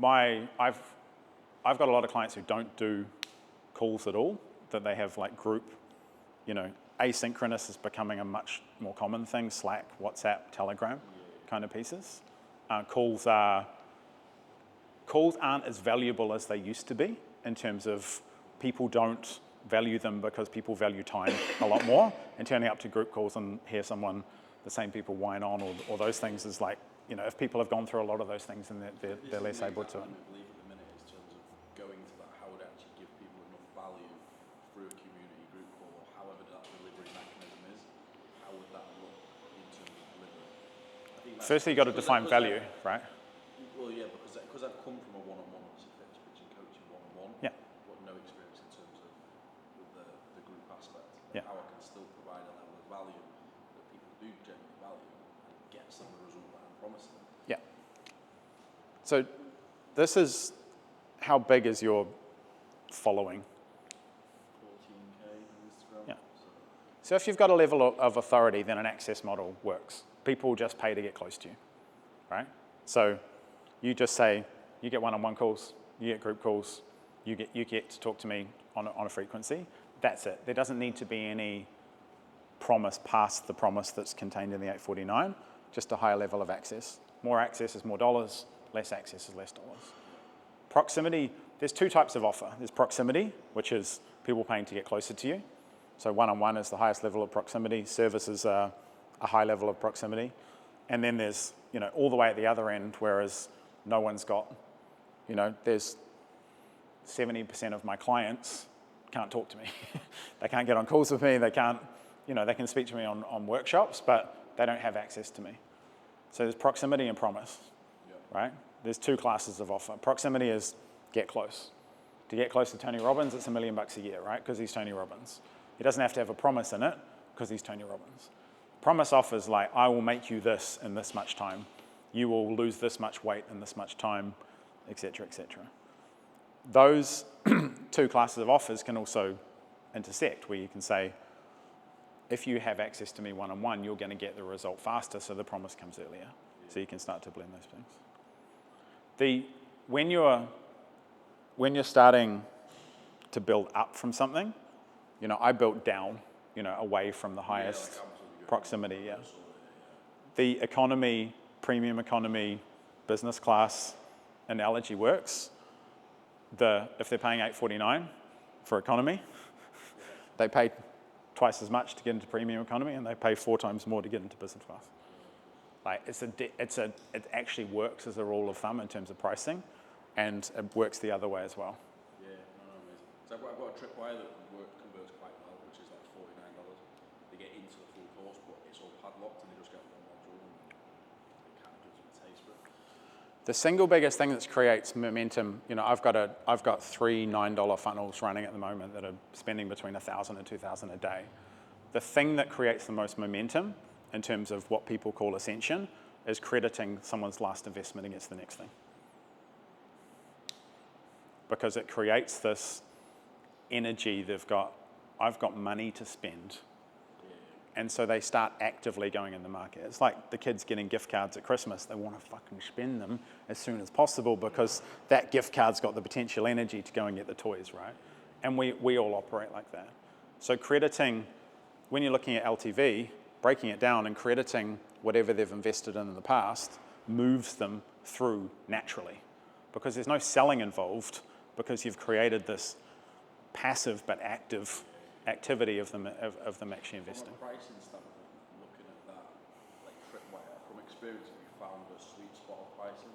I've got a lot of clients who don't do calls at all, that they have like group, you know, asynchronous is becoming a much more common thing, Slack, WhatsApp, Telegram kind of pieces. Calls are calls aren't as valuable as they used to be in terms of people don't value them because people value time a lot more. And turning up to group calls and hear the same people whine on or those things is like, if people have gone through a lot of those things, and they're less able to. I believe at the minute in terms of going to that, how would it actually give people enough value through a community group call, or however that delivery mechanism is? How would that look in terms of delivery? I think Firstly, you've got to define value, right? Well, yeah, because I've come from a one-on-one, obviously, pitch and coaching one-on-one. Yeah. But no experience in terms of the group aspect. Yeah. How I can still provide a level of value that people do genuinely value and get some of the result that I'm promising. Yeah. So this is, how big is your following? 14K on Instagram. Yeah. So if you've got a level of authority, then an access model works. People just pay to get close to you, right? So you just say, you get one-on-one calls, you get group calls, you get to talk to me on a frequency. That's it. There doesn't need to be any promise past the promise that's contained in the 849, just a higher level of access. More access is more dollars, less access is less dollars. Proximity, there's two types of offer. There's proximity, which is people paying to get closer to you. So one-on-one is the highest level of proximity. Service is a high level of proximity. And then there's, all the way at the other end, whereas no one's got, there's 70% of my clients can't talk to me. They can't get on calls with me. They can't, they can speak to me on workshops, but they don't have access to me. So there's proximity and promise, right? There's two classes of offer. Proximity is get close. To get close to Tony Robbins, it's $1 million a year, right? Because he's Tony Robbins. He doesn't have to have a promise in it because he's Tony Robbins. Promise offers like, I will make you this in this much time. You will lose this much weight in this much time, et cetera, et cetera. Those two classes of offers can also intersect, where you can say, if you have access to me one-on-one, you're going to get the result faster, so the promise comes earlier. So you can start to blend those things. When you're starting to build up from something, I built down, away from the highest proximity. Yeah. The economy, premium economy, business class analogy works. If they're paying $849 for economy, they pay twice as much to get into premium economy, and they pay 4 times more to get into business class. Like it actually works as a rule of thumb in terms of pricing, and it works the other way as well. Yeah, amazing. So I've got a tripwire that converts quite well, which is like $49. They get into the full course, but it's all padlocked, and they just get one module, and it kind of gives them a taste for it. The single biggest thing that creates momentum, I've got 3 $9 funnels running at the moment that are spending between $1,000 and $2,000 a day. The thing that creates the most momentum in terms of what people call ascension is crediting someone's last investment against the next thing. Because it creates this energy I've got money to spend. And so they start actively going in the market. It's like the kids getting gift cards at Christmas. They want to fucking spend them as soon as possible because that gift card's got the potential energy to go and get the toys, right? And we all operate like that. So crediting, when you're looking at LTV, breaking it down and crediting whatever they've invested in the past moves them through naturally. Because there's no selling involved, because you've created this passive but active activity of them actually investing. From a pricing standpoint, looking at that, like tripwire, from experience, have you found a sweet spot of pricing?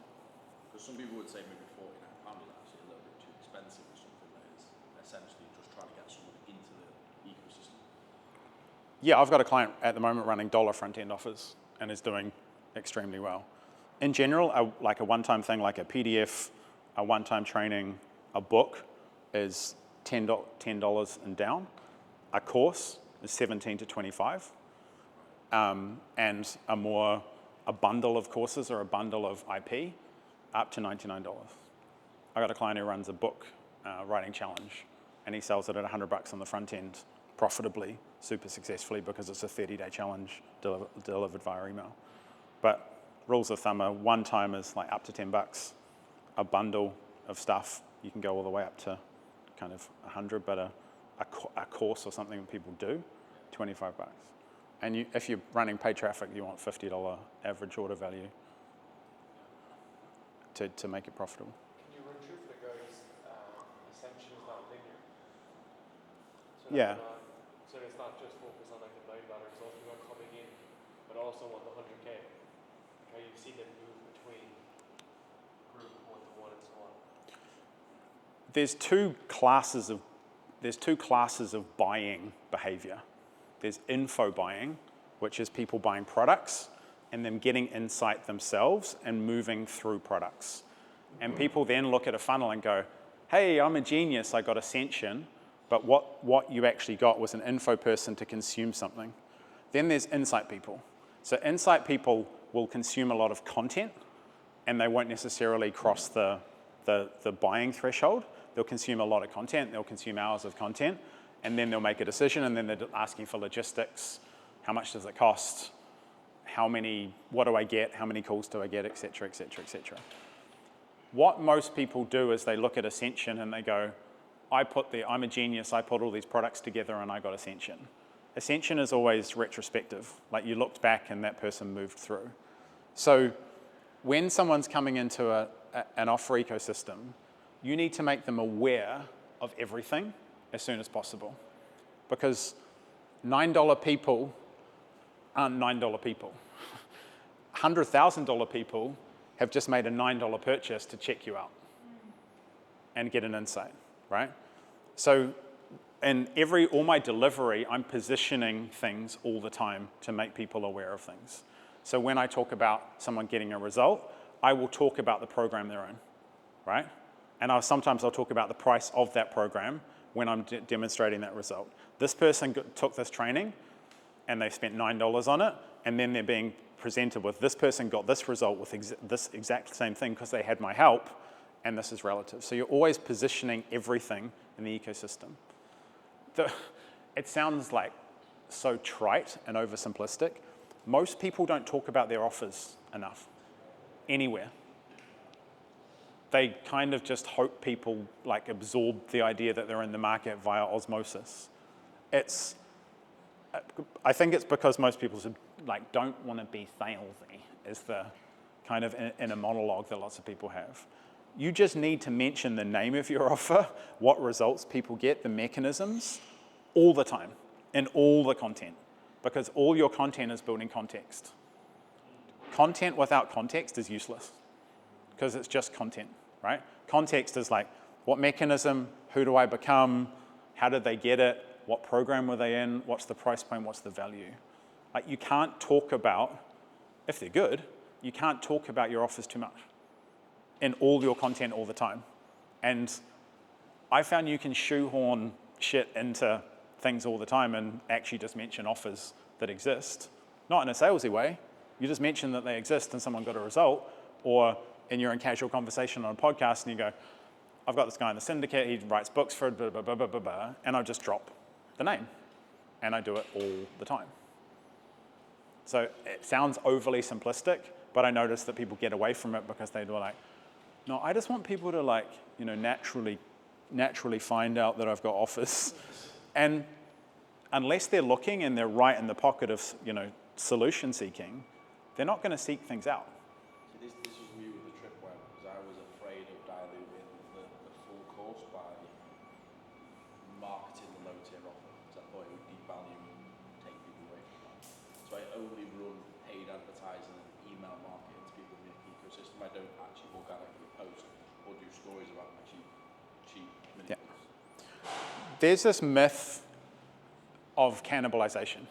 Because some people would say maybe £49 is actually a little bit too expensive for something that is essentially just trying to get someone into the ecosystem. Yeah, I've got a client at the moment running dollar front-end offers and is doing extremely well. In general, like a one-time thing like a PDF, a one-time training, a book is $10 and down. A course is 17 to 25, and a bundle of courses or a bundle of IP up to $99. I got a client who runs a book writing challenge, and he sells it at $100 on the front end profitably, super successfully, because it's a 30-day challenge delivered via email. But rules of thumb are one time is like up to $10. A bundle of stuff, you can go all the way up to kind of 100, but a course or something that people do, $25. And if you're running paid traffic, you want $50 average order value to make it profitable. Can Yeah. So it's not just focused on like the $9 results people are coming in, but also on the 100K. How you see them move between group 1 to 1 and so on. There's two classes of buying behavior. There's info buying, which is people buying products and then getting insight themselves and moving through products. And people then look at a funnel and go, hey, I'm a genius, I got Ascension, but what you actually got was an info person to consume something. Then there's insight people. So insight people will consume a lot of content and they won't necessarily cross the buying threshold. They'll consume a lot of content, they'll consume hours of content, and then they'll make a decision, and then they're asking for logistics. How much does it cost? What do I get? How many calls do I get, et cetera, et cetera, et cetera. What most people do is they look at Ascension and they go, I'm a genius, I put all these products together and I got Ascension. Ascension is always retrospective, like you looked back and that person moved through. So when someone's coming into an offer ecosystem, you need to make them aware of everything as soon as possible. Because $9 people aren't $9 people. $100,000 people have just made a $9 purchase to check you out and get an insight, right? So in all my delivery, I'm positioning things all the time to make people aware of things. So when I talk about someone getting a result, I will talk about the program they're in, right? And sometimes I'll talk about the price of that program when I'm demonstrating that result. This person took this training and they spent $9 on it, and then they're being presented with this person got this result with this exact same thing because they had my help, and this is relative. So you're always positioning everything in the ecosystem. It sounds like so trite and oversimplistic. Most people don't talk about their offers enough, anywhere. They kind of just hope people like absorb the idea that they're in the market via osmosis. I think it's because most people like don't want to be salesy, is the kind of inner monologue that lots of people have. You just need to mention the name of your offer, what results people get, the mechanisms, all the time, in all the content, because all your content is building context. Content without context is useless, because it's just content, right? Context is like, what mechanism, who do I become, how did they get it, what program were they in, what's the price point, what's the value. Like you can't talk about, if they're good, you can't talk about your offers too much in all your content all the time. And I found you can shoehorn shit into things all the time and actually just mention offers that exist. Not in a salesy way, you just mention that they exist and someone got a result, or you're in casual conversation on a podcast and you go, I've got this guy in the syndicate, he writes books for it, blah, blah, blah, blah, blah, blah, and I just drop the name. And I do it all the time. So it sounds overly simplistic, but I notice that people get away from it because they were like, no, I just want people to like, naturally find out that I've got offers. And unless they're looking and they're right in the pocket of, solution seeking, they're not going to seek things out. See, this was me with the tripwire, because I was afraid of diluting the full course by marketing the low-tier offer, because I thought it would devalue and take people away from that. So I only run paid advertising and email marketing to people in the ecosystem. I don't actually organically post or do stories about my cheap mini books. There's this myth of cannibalization.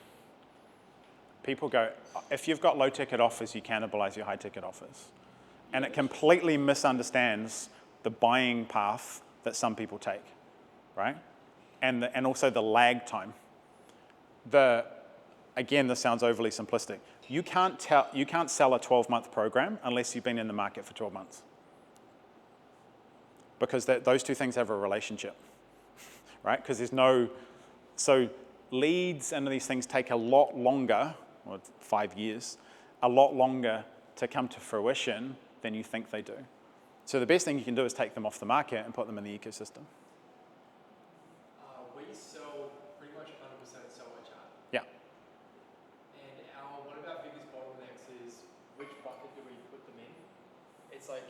People go, if you've got low ticket offers, you cannibalize your high ticket offers. And it completely misunderstands the buying path that some people take, right? And also the lag time. Again, this sounds overly simplistic. You can't sell a 12-month program unless you've been in the market for 12 months. Because those two things have a relationship, right? Because so leads and these things take a lot longer, or 5 years, a lot longer to come to fruition than you think they do. So the best thing you can do is take them off the market and put them in the ecosystem. We sell pretty much 100% sell by chat. Yeah. And one of our biggest bottlenecks is which bucket do we put them in? It's like,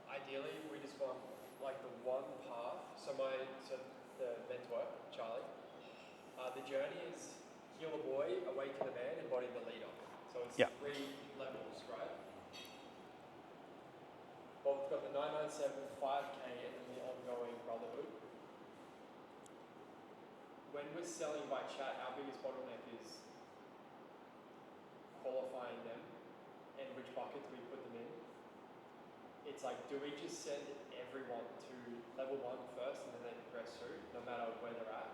ideally, we just want like the one path. So the mentor, Charlie, The journey is heal a boy, awaken a man, embody the leader. So it's Yeah. 3 levels, right? Well, we've got the 997, 5K, and then the ongoing brotherhood. When we're selling by chat, our biggest bottleneck is qualifying them and which bucket do we put them in. It's like, do we just send everyone to level 1 first and then they progress through, no matter where they're at?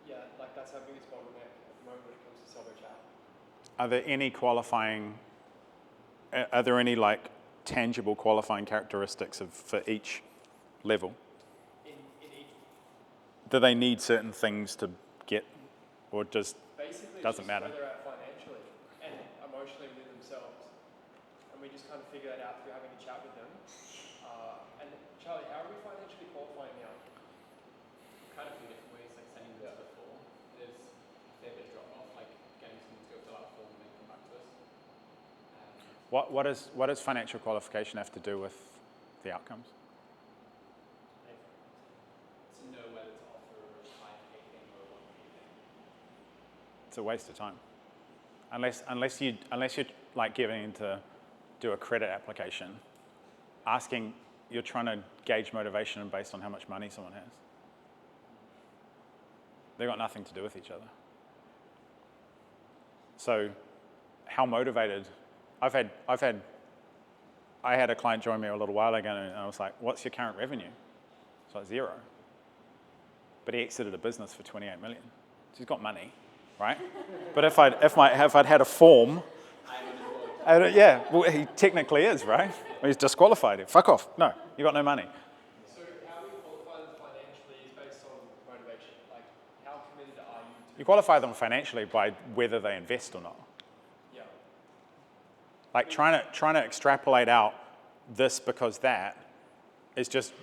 Yeah, like that's our biggest bottleneck at the moment when it comes to sell by chat. Are there any qualifying, are there any like tangible qualifying characteristics for each level? In each, Do they need certain things to get, or just basically, doesn't it's just matter? where they're at financially and emotionally within themselves. And we just kind of figure that out through having a chat with them. And Charlie, how are we financially qualifying now? Kind of a few different ways, like sending them to the form. There's a fair bit of drop off, like getting someone to go fill out a form and then come back to us. What does financial qualification have to do with the outcomes? To know whether to offer a 5K thing or a 1K thing. It's a waste of time. Unless you're like giving to do a credit application, you're trying to gauge motivation based on how much money someone has. They've got nothing to do with each other. So, how motivated? I had a client join me a little while ago, and I was like, "What's your current revenue?" It's like 0. But he exited a business for 28 million. So he's got money, right? But if I'd had a form, yeah, well, he technically is, right? Well, he's disqualified. Fuck off. No, you got no money. So how we qualify them financially is based on motivation. Like, how committed are you to? You qualify them financially by whether they invest or not. Yeah. Like trying to extrapolate out this because that is just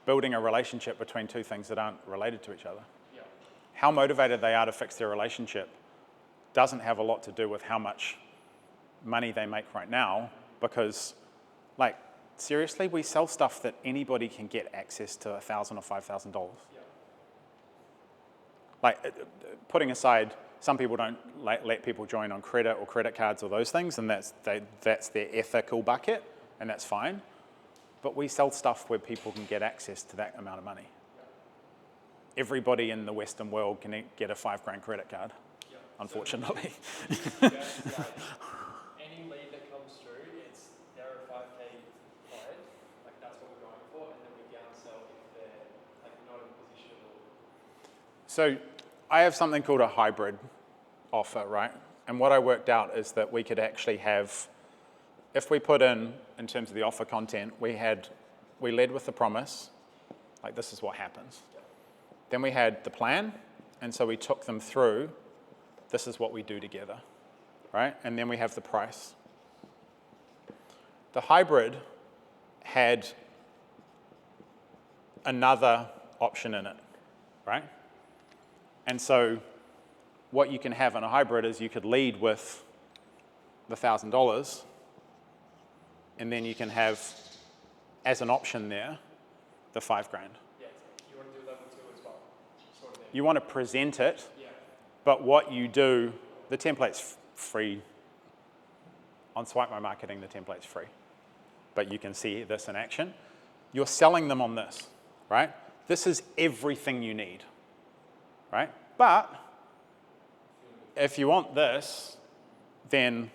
building a relationship between two things that aren't related to each other. Yeah. How motivated they are to fix their relationship doesn't have a lot to do with how much money they make right now, because, like, seriously, we sell stuff that anybody can get access to $1,000 or $5,000. Yeah. Like, putting aside, some people don't let people join on credit or credit cards or those things, and that's their ethical bucket, and that's fine. But we sell stuff where people can get access to that amount of money. Everybody in the Western world can get a $5,000 credit card, unfortunately. Any lead that comes through, they're a 5K client, like that's what we're going for, and then we downsell if they're like not in a position or. So I have something called a hybrid offer, right? And what I worked out is that we could actually have, if we put in terms of the offer content, we led with the promise, like this is what happens. Then we had the plan, and so we took them through, this is what we do together, right? And then we have the price. The hybrid had another option in it, right? And so what you can have in a hybrid is you could lead with the $1,000, and then you can have, as an option there, the $5,000. Yeah, you want to do level 2 as well, sort of thing. You want to present it, Yeah. but what you do, the template's free. On Swipe My Marketing, the template's free. But you can see this in action. You're selling them on this, right? This is everything you need, right? But if you want this, then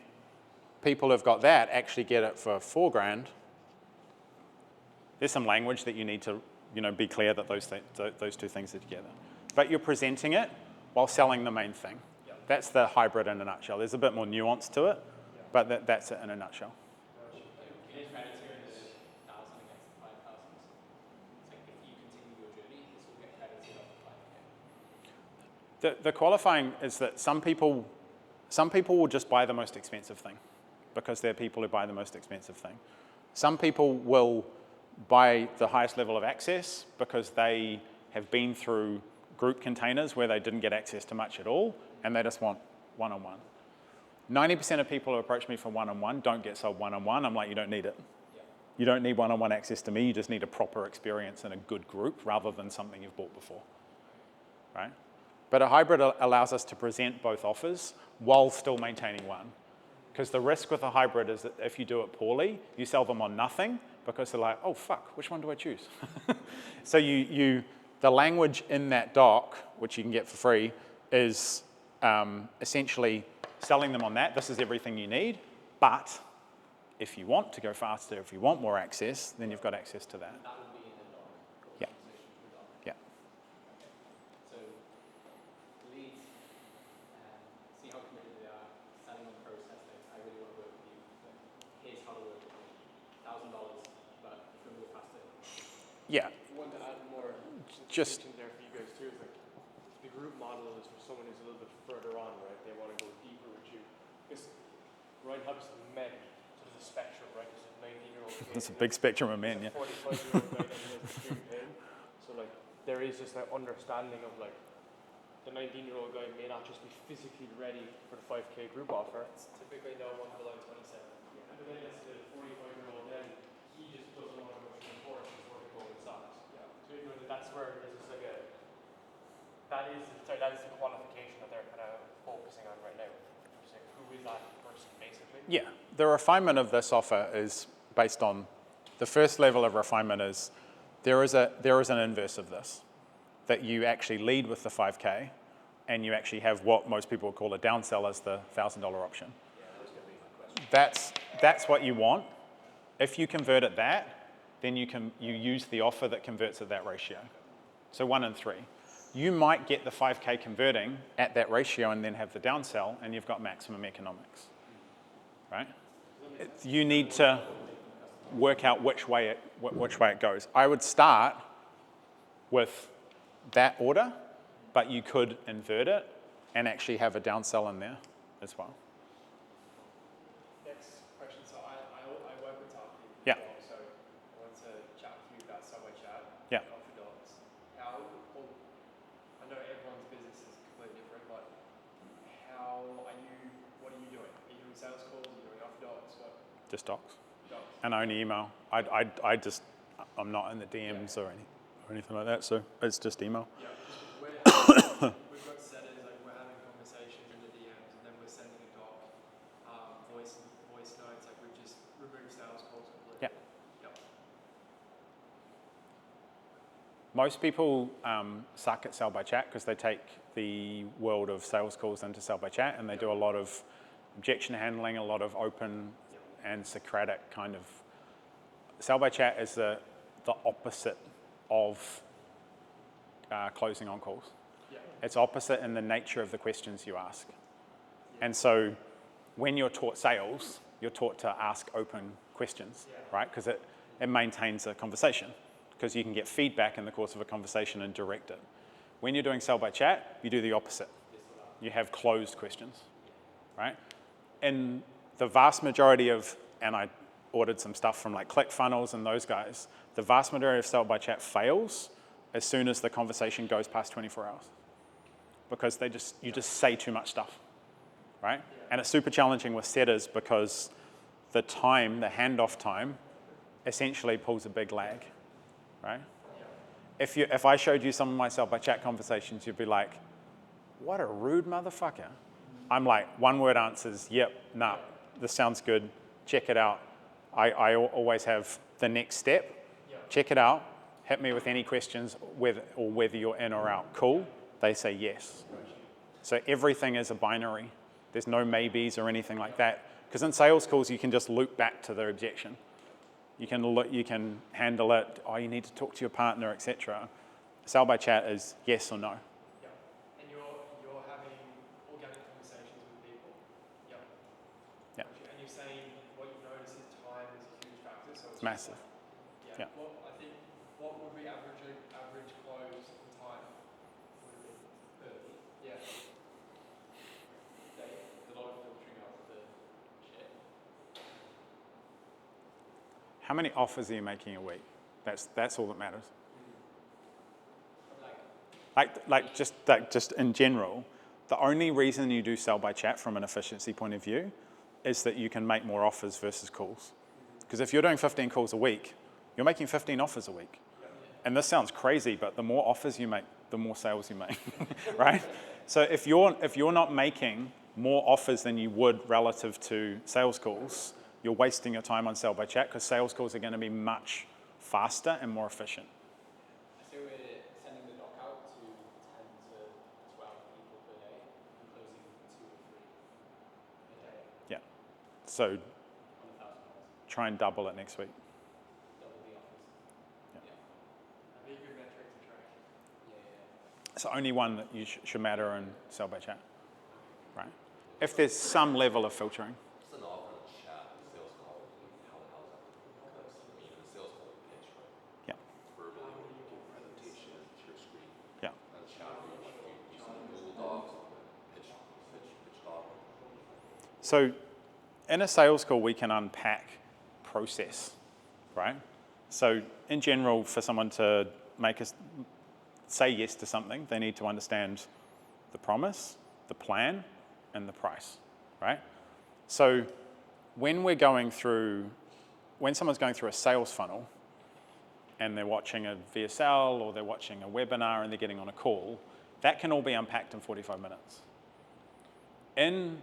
people who've got that actually get it for $4,000. There's some language that you need to, be clear that those two things are together. But you're presenting it while selling the main thing. Yep. That's the hybrid in a nutshell. There's a bit more nuance to it, but that's it in a nutshell. Can you credit here in the 1,000 against the 5,000? It's like if you continue your journey, this will get credited off the 5K. The qualifying is that some people will just buy the most expensive thing because they're people who buy the most expensive thing. Some people will buy the highest level of access because they have been through group containers where they didn't get access to much at all, and they just want one-on-one. 90% of people who approach me for one-on-one don't get sold one-on-one. I'm like, you don't need it. Yeah. You don't need one-on-one access to me. You just need a proper experience in a good group rather than something you've bought before, right? But a hybrid allows us to present both offers while still maintaining one. Because the risk with a hybrid is that if you do it poorly, you sell them on nothing because they're like, oh, fuck, which one do I choose? So the language in that doc, which you can get for free, is essentially selling them on that. This is everything you need, but if you want to go faster, if you want more access, then you've got access to that. That would be in the doc. Yeah. Yeah. So leads, see how committed they are, selling on process. Like, I really want to work with you. Like, here's how to work with me. $1,000, but if we move faster. Yeah. One to add more Just distinction there for you guys too is like the group model is for someone who's a little bit further on, right? They want to go deeper with you. Because Ryan helps men, so there's a spectrum, right? There's a 19-year-old kid. It's a big spectrum of men, yeah. 45-year-old guy that has a student pain. So like there is just that understanding of like the 19-year-old guy may not just be physically ready for the 5K group offer. It's typically no one below 27. Yeah. But then it's the 45-year-old then he just doesn't want to go to the course, he's working going size. Yeah. So you know that's where there's just like that is the qualification that they're kind of focusing on right now. Like, who is that person basically? Yeah, the refinement of this offer is based on, the first level of refinement is, there is an inverse of this, that you actually lead with the 5K and you actually have what most people would call a downsell as the $1,000 option. Yeah, that was going to be my question. That's what you want. If you convert at that, then you use the offer that converts at that ratio. So 1 in 3. You might get the 5K converting at that ratio and then have the downsell, and you've got maximum economics, right? You need to work out which way it goes. I would start with that order, but you could invert it and actually have a downsell in there as well. Next question. So I work with top people. Yeah. So I want to chat with you about Subway Chat. Yeah. Offer dogs. How? Well, I know everyone's business is completely different, but how are you? What are you doing? Are you doing sales calls? Are you doing offer dogs? What? Just docs. Dogs. And only email. I'm not in the DMs or anything like that, so it's just email. Yeah. We've got setters, like we're having conversations in the DMs, and then we're sending a doc, voice notes, like we've just removed sales calls completely. Yeah. Yep. Most people suck at sell by chat because they take the world of sales calls into sell by chat, and they do a lot of objection handling, a lot of open and Socratic kind of. Sell by chat is the opposite of closing on calls. Yeah. It's opposite in the nature of the questions you ask. And so when you're taught sales, you're taught to ask open questions, right? Because it maintains a conversation, because you can get feedback in the course of a conversation and direct it. When you're doing sell by chat, you do the opposite. You have closed questions, right? In the vast majority of, and I ordered some stuff from like ClickFunnels and those guys, the vast majority of sell by chat fails as soon as the conversation goes past 24 hours. Because you just say too much stuff, right? And it's super challenging with setters because the handoff time, essentially pulls a big lag, right? If I showed you some of my sell by chat conversations, you'd be like, what a rude motherfucker. I'm like, one word answers, yep, nah, this sounds good, check it out. I always have the next step, check it out, hit me with any questions, whether you're in or out. Cool, they say yes. So everything is a binary. There's no maybes or anything like that. Because in sales calls, you can just loop back to their objection. You can handle it, you need to talk to your partner, etc. Sell by chat is yes or no. Yeah. And you're having organic conversations with people. Yep. Yeah. And you're saying what you notice is time is a huge factor. So it's Massive. Yeah. Yeah. Well, I think what would be average close in time? Would it be 30? Yeah. There's a lot of filtering out the shit. How many offers are you making a week? That's all that matters. Just in general, the only reason you do sell by chat from an efficiency point of view is that you can make more offers versus calls. Because if you're doing 15 calls a week, you're making 15 offers a week. And this sounds crazy, but the more offers you make, the more sales you make, right? So if you're not making more offers than you would relative to sales calls, you're wasting your time on sell by chat because sales calls are going to be much faster and more efficient. So we're sending the doc out to 10 to 12 people per day and closing 2 or 3 a day Yeah. So on $1,000. try and double it next week. Double the offers. Yeah. That'd be a good metric to track. Yeah. It's the only one that you should matter in sell by chat, right? If there's some level of filtering. Just an offer in the chat, sales call, how the hell is that? Because even a sales call, you pitch, right? Yeah. Verbally, you give a presentation, share screen. Yeah. And the chat, you use some Google Docs, pitch doc. So in a sales call, we can unpack process, right? So in general, for someone to say yes to something, they need to understand the promise, the plan, and the price, right? So when someone's going through a sales funnel and they're watching a VSL or they're watching a webinar and they're getting on a call, that can all be unpacked in 45 minutes. And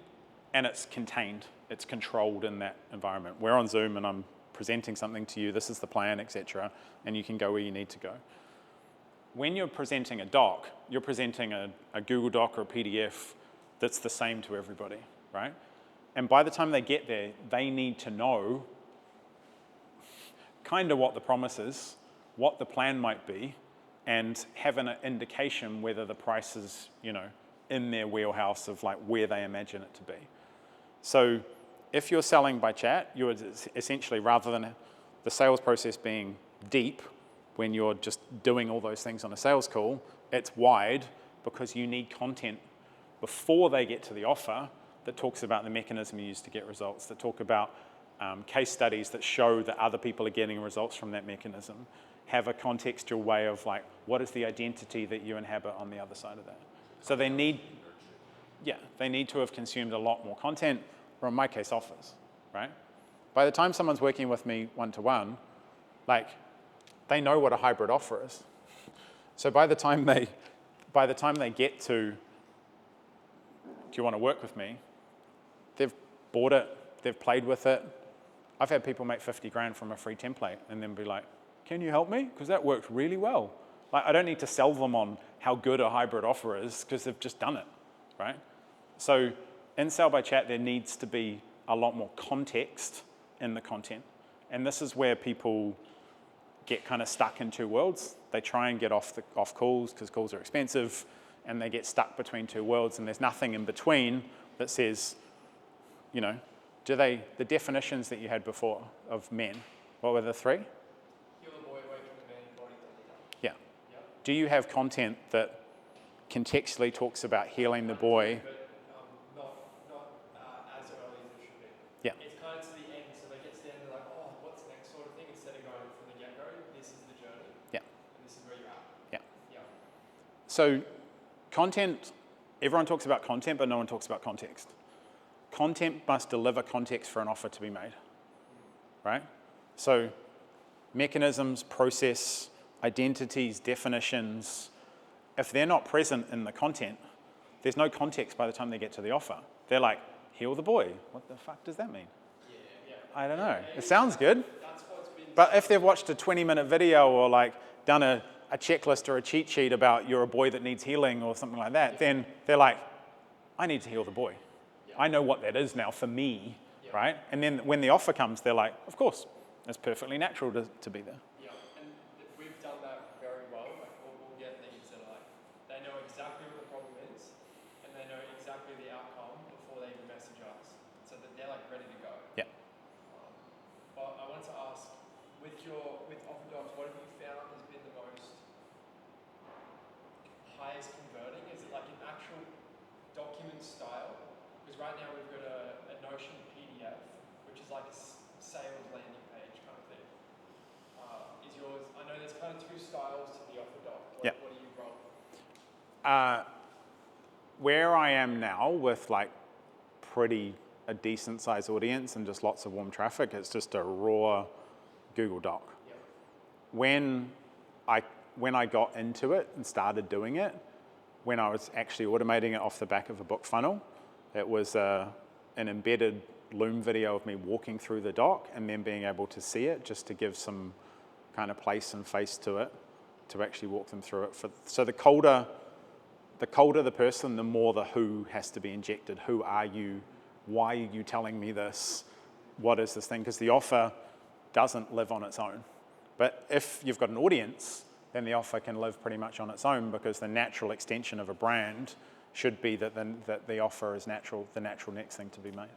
it's contained, it's controlled in that environment. We're on Zoom and I'm presenting something to you, this is the plan, etc., and you can go where you need to go. When you're presenting a doc, you're presenting a Google Doc or a PDF that's the same to everybody, right? And by the time they get there, they need to know kind of what the promise is, what the plan might be, and have an indication whether the price is, in their wheelhouse of like where they imagine it to be. So if you're selling by chat, you're essentially, rather than the sales process being deep, when you're just doing all those things on a sales call, it's wide because you need content before they get to the offer that talks about the mechanism you use to get results, that talk about case studies that show that other people are getting results from that mechanism, have a contextual way of like, what is the identity that you inhabit on the other side of that? So they need to have consumed a lot more content, or in my case, offers, right? By the time someone's working with me one-to-one, like, they know what a hybrid offer is. So by the time they get to, do you want to work with me? They've bought it, they've played with it. I've had people make 50 grand from a free template and then be like, can you help me? Because that worked really well. Like, I don't need to sell them on how good a hybrid offer is because they've just done it, right? So in Sell by Chat, there needs to be a lot more context in the content. And this is where people get kind of stuck in two worlds. They try and get off calls because calls are expensive, and they get stuck between two worlds, and there's nothing in between that says, the definitions that you had before of men, what were the 3? Heal the boy, awaken the man, body, Yeah. Yep. Do you have content that contextually talks about healing the boy? But not as early as it should be. Yeah. It's kind of to the end, so they get to the end, they're like, oh, what's next sort of thing, instead of going from the get-go, this is the journey. Yeah. And this is where you're at. Yeah. Yeah. So content, everyone talks about content, but no one talks about context. Content must deliver context for an offer to be made, right? So mechanisms, process, identities, definitions, if they're not present in the content, there's no context by the time they get to the offer. They're like, heal the boy. What the fuck does that mean? Yeah. I don't know. It sounds good. That's what's been. But if they've watched a 20-minute video or like done a checklist or a cheat sheet about you're a boy that needs healing or something like that, then they're like, I need to heal the boy. I know what that is now for me, right? And then when the offer comes, they're like, of course, it's perfectly natural to be there. Yeah, and we've done that very well. Like we'll get leads that are like, they know exactly what the problem is, and they know exactly the outcome before they even message us, so that they're like ready to go. Yeah. But I wanted to ask, with offer docs, what have you found has been the most highest converting? Is it like an actual document style? Because right now we've got a Notion PDF, which is like a sales landing page kind of thing. Is yours? I know there's kind of 2 styles to the offer doc. What do you roll? Where I am now with like a decent sized audience and just lots of warm traffic, it's just a raw Google Doc. Yeah. When I when I got into it and started doing it, when I was actually automating it off the back of a book funnel, it was an embedded Loom video of me walking through the doc and then being able to see it just to give some kind of place and face to it to actually walk them through it. So the colder the person, the more the who has to be injected. Who are you? Why are you telling me this? What is this thing? Because the offer doesn't live on its own. But if you've got an audience, then the offer can live pretty much on its own, because the natural extension of a brand should be that the offer is the natural next thing to be made.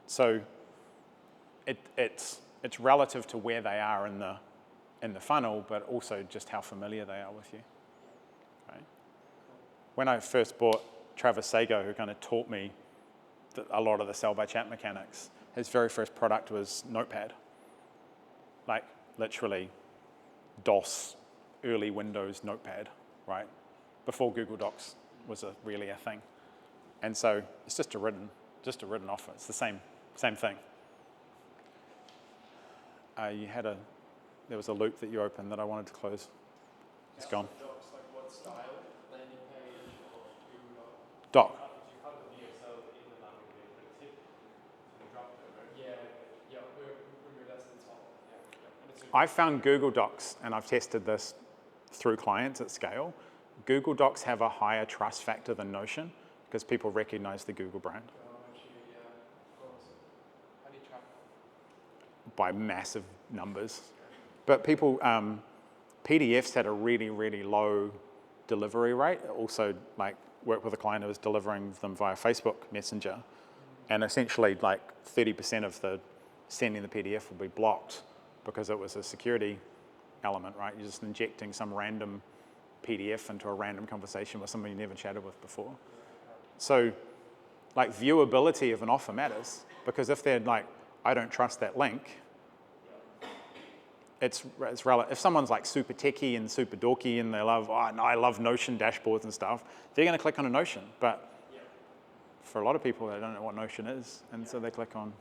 So it's relative to where they are in the funnel, but also just how familiar they are with you. Right? When I first bought Travis Sago, who kind of taught me a lot of the sell by chat mechanics, his very first product was Notepad. Like literally DOS, early Windows Notepad, right? Before Google Docs was really a thing. And so it's just a written offer. It's the same thing. There was a loop that you opened that I wanted to close. It's gone. Docs, like what style? Landing page or Google Doc. You have the VSL in the landing page, but it's hidden in the drop down, right? Yeah, we're that's the top. Yeah. I found Google Docs, and I've tested this through clients at scale. Google Docs have a higher trust factor than Notion because people recognize the Google brand. How do you track? By massive numbers. But people, PDFs had a really, really low delivery rate. Also, like, worked with a client who was delivering them via Facebook Messenger. And essentially, like, 30% of the sending the PDF would be blocked because it was a security element, right? You're just injecting some random PDF into a random conversation with someone you never chatted with before. So, like, viewability of an offer matters, because if they're like, I don't trust that link, it's relevant. If someone's like super techie and super dorky and they love, I love Notion dashboards and stuff, they're going to click on a Notion. But for a lot of people, they don't know what Notion is, and so they click on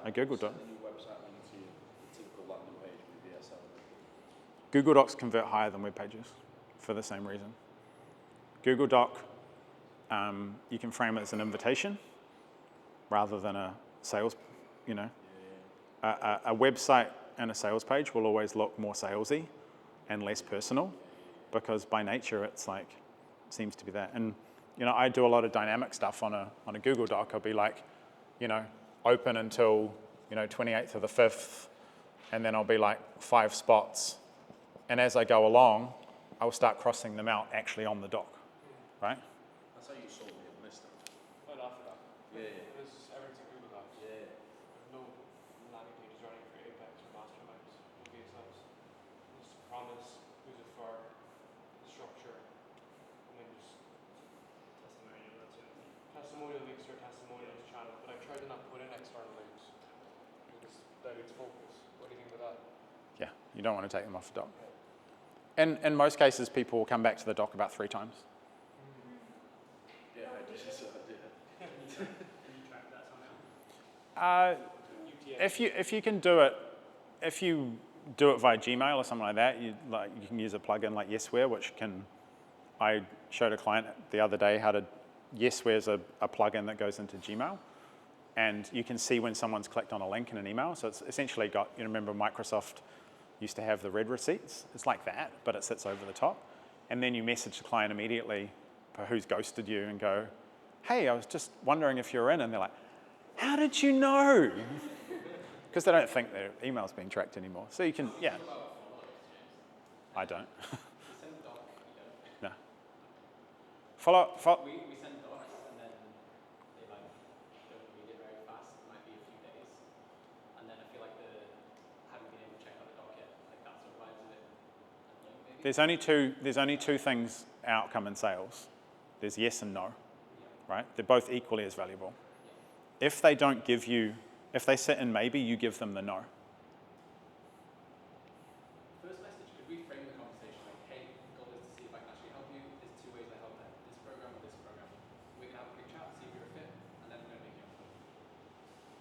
a Google Doc. The new website link to the typical landing page with VSL. Google Docs convert higher than web pages for the same reason. Google Doc, you can frame it as an invitation rather than a sales, a website and a sales page will always look more salesy and less personal, because by nature it's like, it seems to be that. And I do a lot of dynamic stuff on a Google Doc. I'll be like, open until 28th of the 5th, and then I'll be like 5 spots. And as I go along, I'll start crossing them out actually on the doc, right? That's how you sold me a list. Right after that. Yeah. This is everything Google Docs. Yeah. There's no landing pages running for Apex or Masterminds or VSLs. There's a promise, who's it for, the structure, and then just testimonial, that's it. Testimonial links to your testimonials channel, but I tried to not put in external links because that dilutes focus. What do you think about that? Yeah, you don't want to take them off the doc. And in most cases, people will come back to the doc about 3 times. Yeah, I just did. Can you track that somehow? If you can do it, if you do it via Gmail or something like that, you can use a plugin like Yesware, which can. I showed a client the other day how to. Yesware is a plugin that goes into Gmail, and you can see when someone's clicked on a link in an email. So it's essentially got. Remember Microsoft used to have the red receipts. It's like that, but it sits over the top. And then you message the client immediately for who's ghosted you and go, hey, I was just wondering if you're in. And they're like, how did you know? Because they don't think their email's being tracked anymore. So you can, yeah. I don't. No. Follow. We send docs and then they don't read it very fast. It might be a few days. And then I feel like haven't been able to check out the doc yet. Like that's what vibes of it. Maybe. There's only two things outcome in sales. There's yes and no, right? They're both equally as valuable. If they don't give you, if they sit in maybe, you give them the no. First message, could we frame the conversation like, hey, goal is to see if I can actually help you. There's 2 ways I help at this program or this program. We can have a quick chat, see if you're a fit, and then we're going to make you an offer.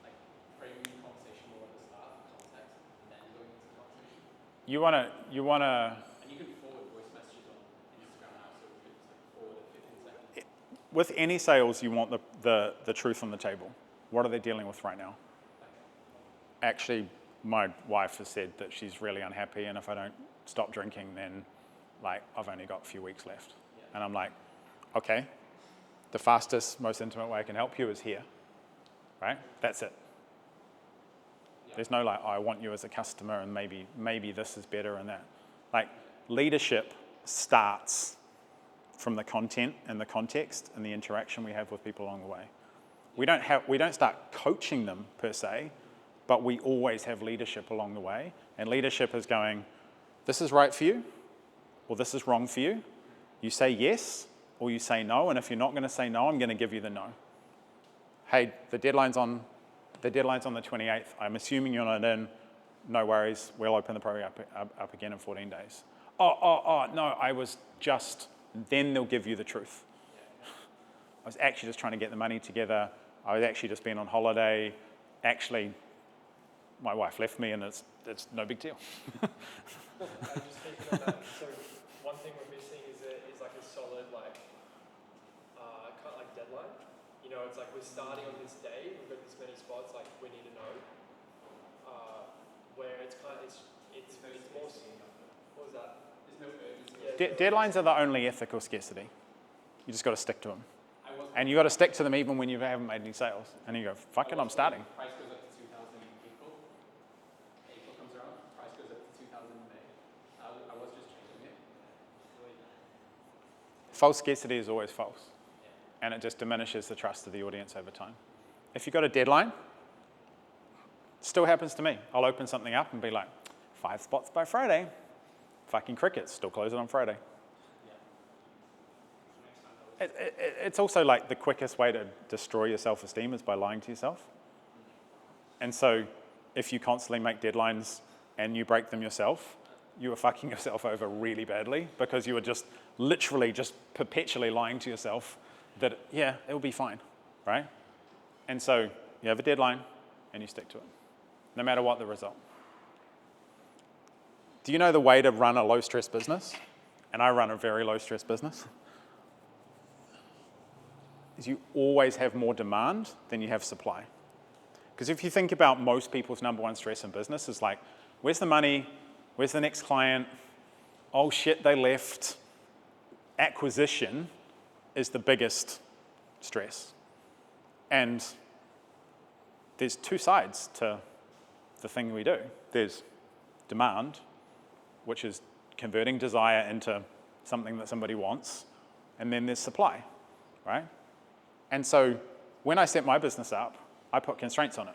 Like, framing the conversation more at the start, context, and then going into the conversation. You wanna. And you can with any sales, you want the truth on the table. What are they dealing with right now? Actually, my wife has said that she's really unhappy, and if I don't stop drinking, then like I've only got a few weeks left. And I'm like, okay, the fastest, most intimate way I can help you is here, right? That's it. There's no like, oh, I want you as a customer, and maybe this is better and that. Like, leadership starts from the content and the context and the interaction we have with people along the way. We don't start coaching them per se, but we always have leadership along the way. And leadership is going, this is right for you, or this is wrong for you. You say yes, or you say no, and if you're not going to say no, I'm going to give you the no. Hey, the deadline's on the 28th. I'm assuming you're not in. No worries. We'll open the program up again in 14 days. Oh, no, I was just... Then they'll give you the truth. I was actually just trying to get the money together. I was actually just being on holiday. Actually, my wife left me, and it's no big deal. I'm just thinking of that. So one thing we're missing is like a solid kind of like deadline. You know, it's like we're starting on this day. We've got this many spots. Like we need to know where it's kind of it's more. What was that? There's no urgency. Deadlines are the only ethical scarcity. You just got to stick to them. And you got to stick to them even when you haven't made any sales. And you go, fuck it, I'm starting. Price goes up to 2,000 in April. April comes around, price goes up to 2,000 in May. I was just changing it. False scarcity is always false. And it just diminishes the trust of the audience over time. If you've got a deadline, it still happens to me. I'll open something up and be like, 5 spots by Friday. Fucking crickets, still close it on Friday. It's also like the quickest way to destroy your self-esteem is by lying to yourself. And so if you constantly make deadlines and you break them yourself, you are fucking yourself over really badly because you are just literally just perpetually lying to yourself that, yeah, it'll be fine, right? And so you have a deadline and you stick to it, no matter what the result. Do you know the way to run a low-stress business? And I run a very low-stress business. Is you always have more demand than you have supply. Because if you think about most people's number one stress in business is like, where's the money? Where's the next client? Oh shit, they left. Acquisition is the biggest stress. And there's two sides to the thing we do. There's demand, which is converting desire into something that somebody wants, and then there's supply, right? And so when I set my business up, I put constraints on it.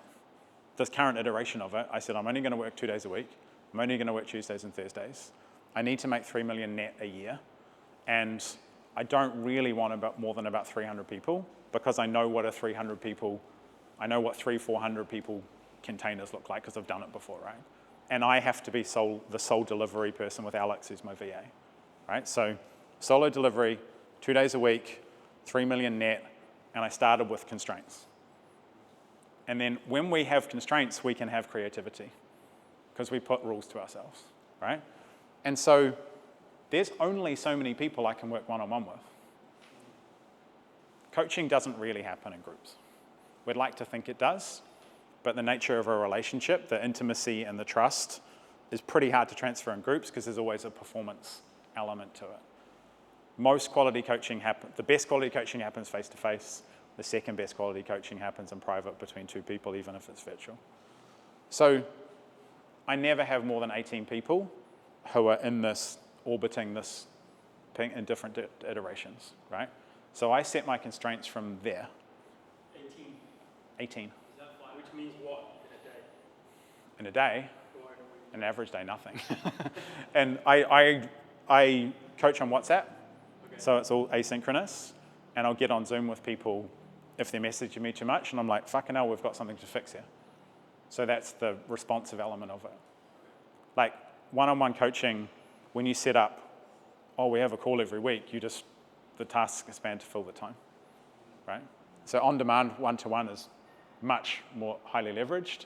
This current iteration of it, I said, I'm only going to work 2 days a week. I'm only going to work Tuesdays and Thursdays. I need to make 3 million net a year, and I don't really want more than about 300 people because I know what 300 people, I know what 400 people containers look like because I've done it before, right? And I have to be the sole delivery person with Alex, who's my VA, right? So solo delivery, 2 days a week, 3 million net, and I started with constraints. And then when we have constraints, we can have creativity because we put rules to ourselves, right? And so there's only so many people I can work one-on-one with. Coaching doesn't really happen in groups. We'd like to think it does, but the nature of a relationship, the intimacy and the trust is pretty hard to transfer in groups because there's always a performance element to it. Most quality coaching the best quality coaching happens face-to-face. The second best quality coaching happens in private between two people, even if it's virtual. So I never have more than 18 people who are in this, orbiting this thing in different iterations, right? So I set my constraints from there. 18. Which means what In a day? An average day, nothing. And I coach on WhatsApp, so it's all asynchronous, and I'll get on Zoom with people if they're messaging me too much, and I'm like, fucking hell, we've got something to fix here. So that's the responsive element of it. Like one-on-one coaching, when you set up, we have a call every week, the task expand to fill the time, right? So on-demand, one-to-one is much more highly leveraged,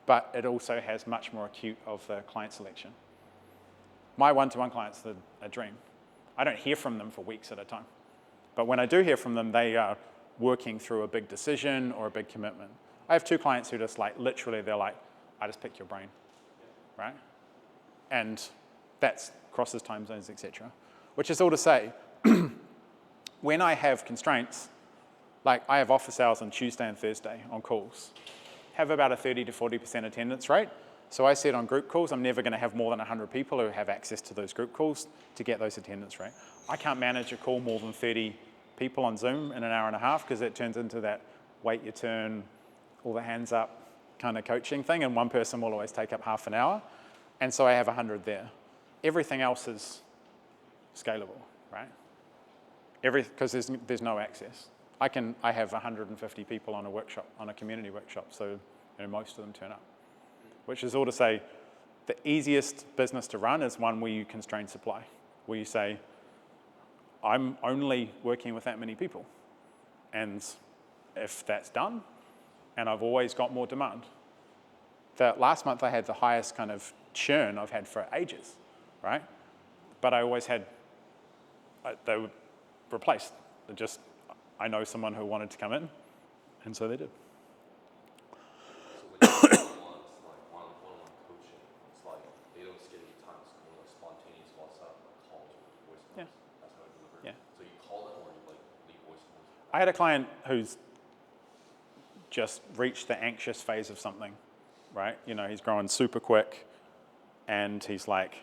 but it also has much more acute of the client selection. My one-to-one clients are a dream. I don't hear from them for weeks at a time. But when I do hear from them, they are working through a big decision or a big commitment. I have 2 clients who just like, literally, they're like, I just picked your brain, right? And that crosses time zones, etc. Which is all to say, when I have constraints, like I have office hours on Tuesday and Thursday on calls, have about a 30 to 40% attendance rate. So I said on group calls, I'm never going to have more than 100 people who have access to those group calls to get those attendance rate. I can't manage a call more than 30 people on Zoom in an hour and a half because it turns into that wait your turn, all the hands up kind of coaching thing, and one person will always take up half an hour. And so I have 100 there. Everything else is scalable, right? Because there's no access. I have 150 people on a workshop, on a community workshop, so most of them turn up. Which is all to say, the easiest business to run is one where you constrain supply, where you say, I'm only working with that many people. And if that's done, and I've always got more demand. Last month I had the highest kind of churn I've had for ages, right? But I always had, they were replaced. I know someone who wanted to come in, and so they did. So when you like one-on-one coaching, it's like they don't schedule time, it's more like spontaneous WhatsApp calls or voice calls. Yeah. That's how I deliver. Yeah. So you call them or you like leave voice calls? I had a client who's just reached the anxious phase of something, right? He's growing super quick, and he's like,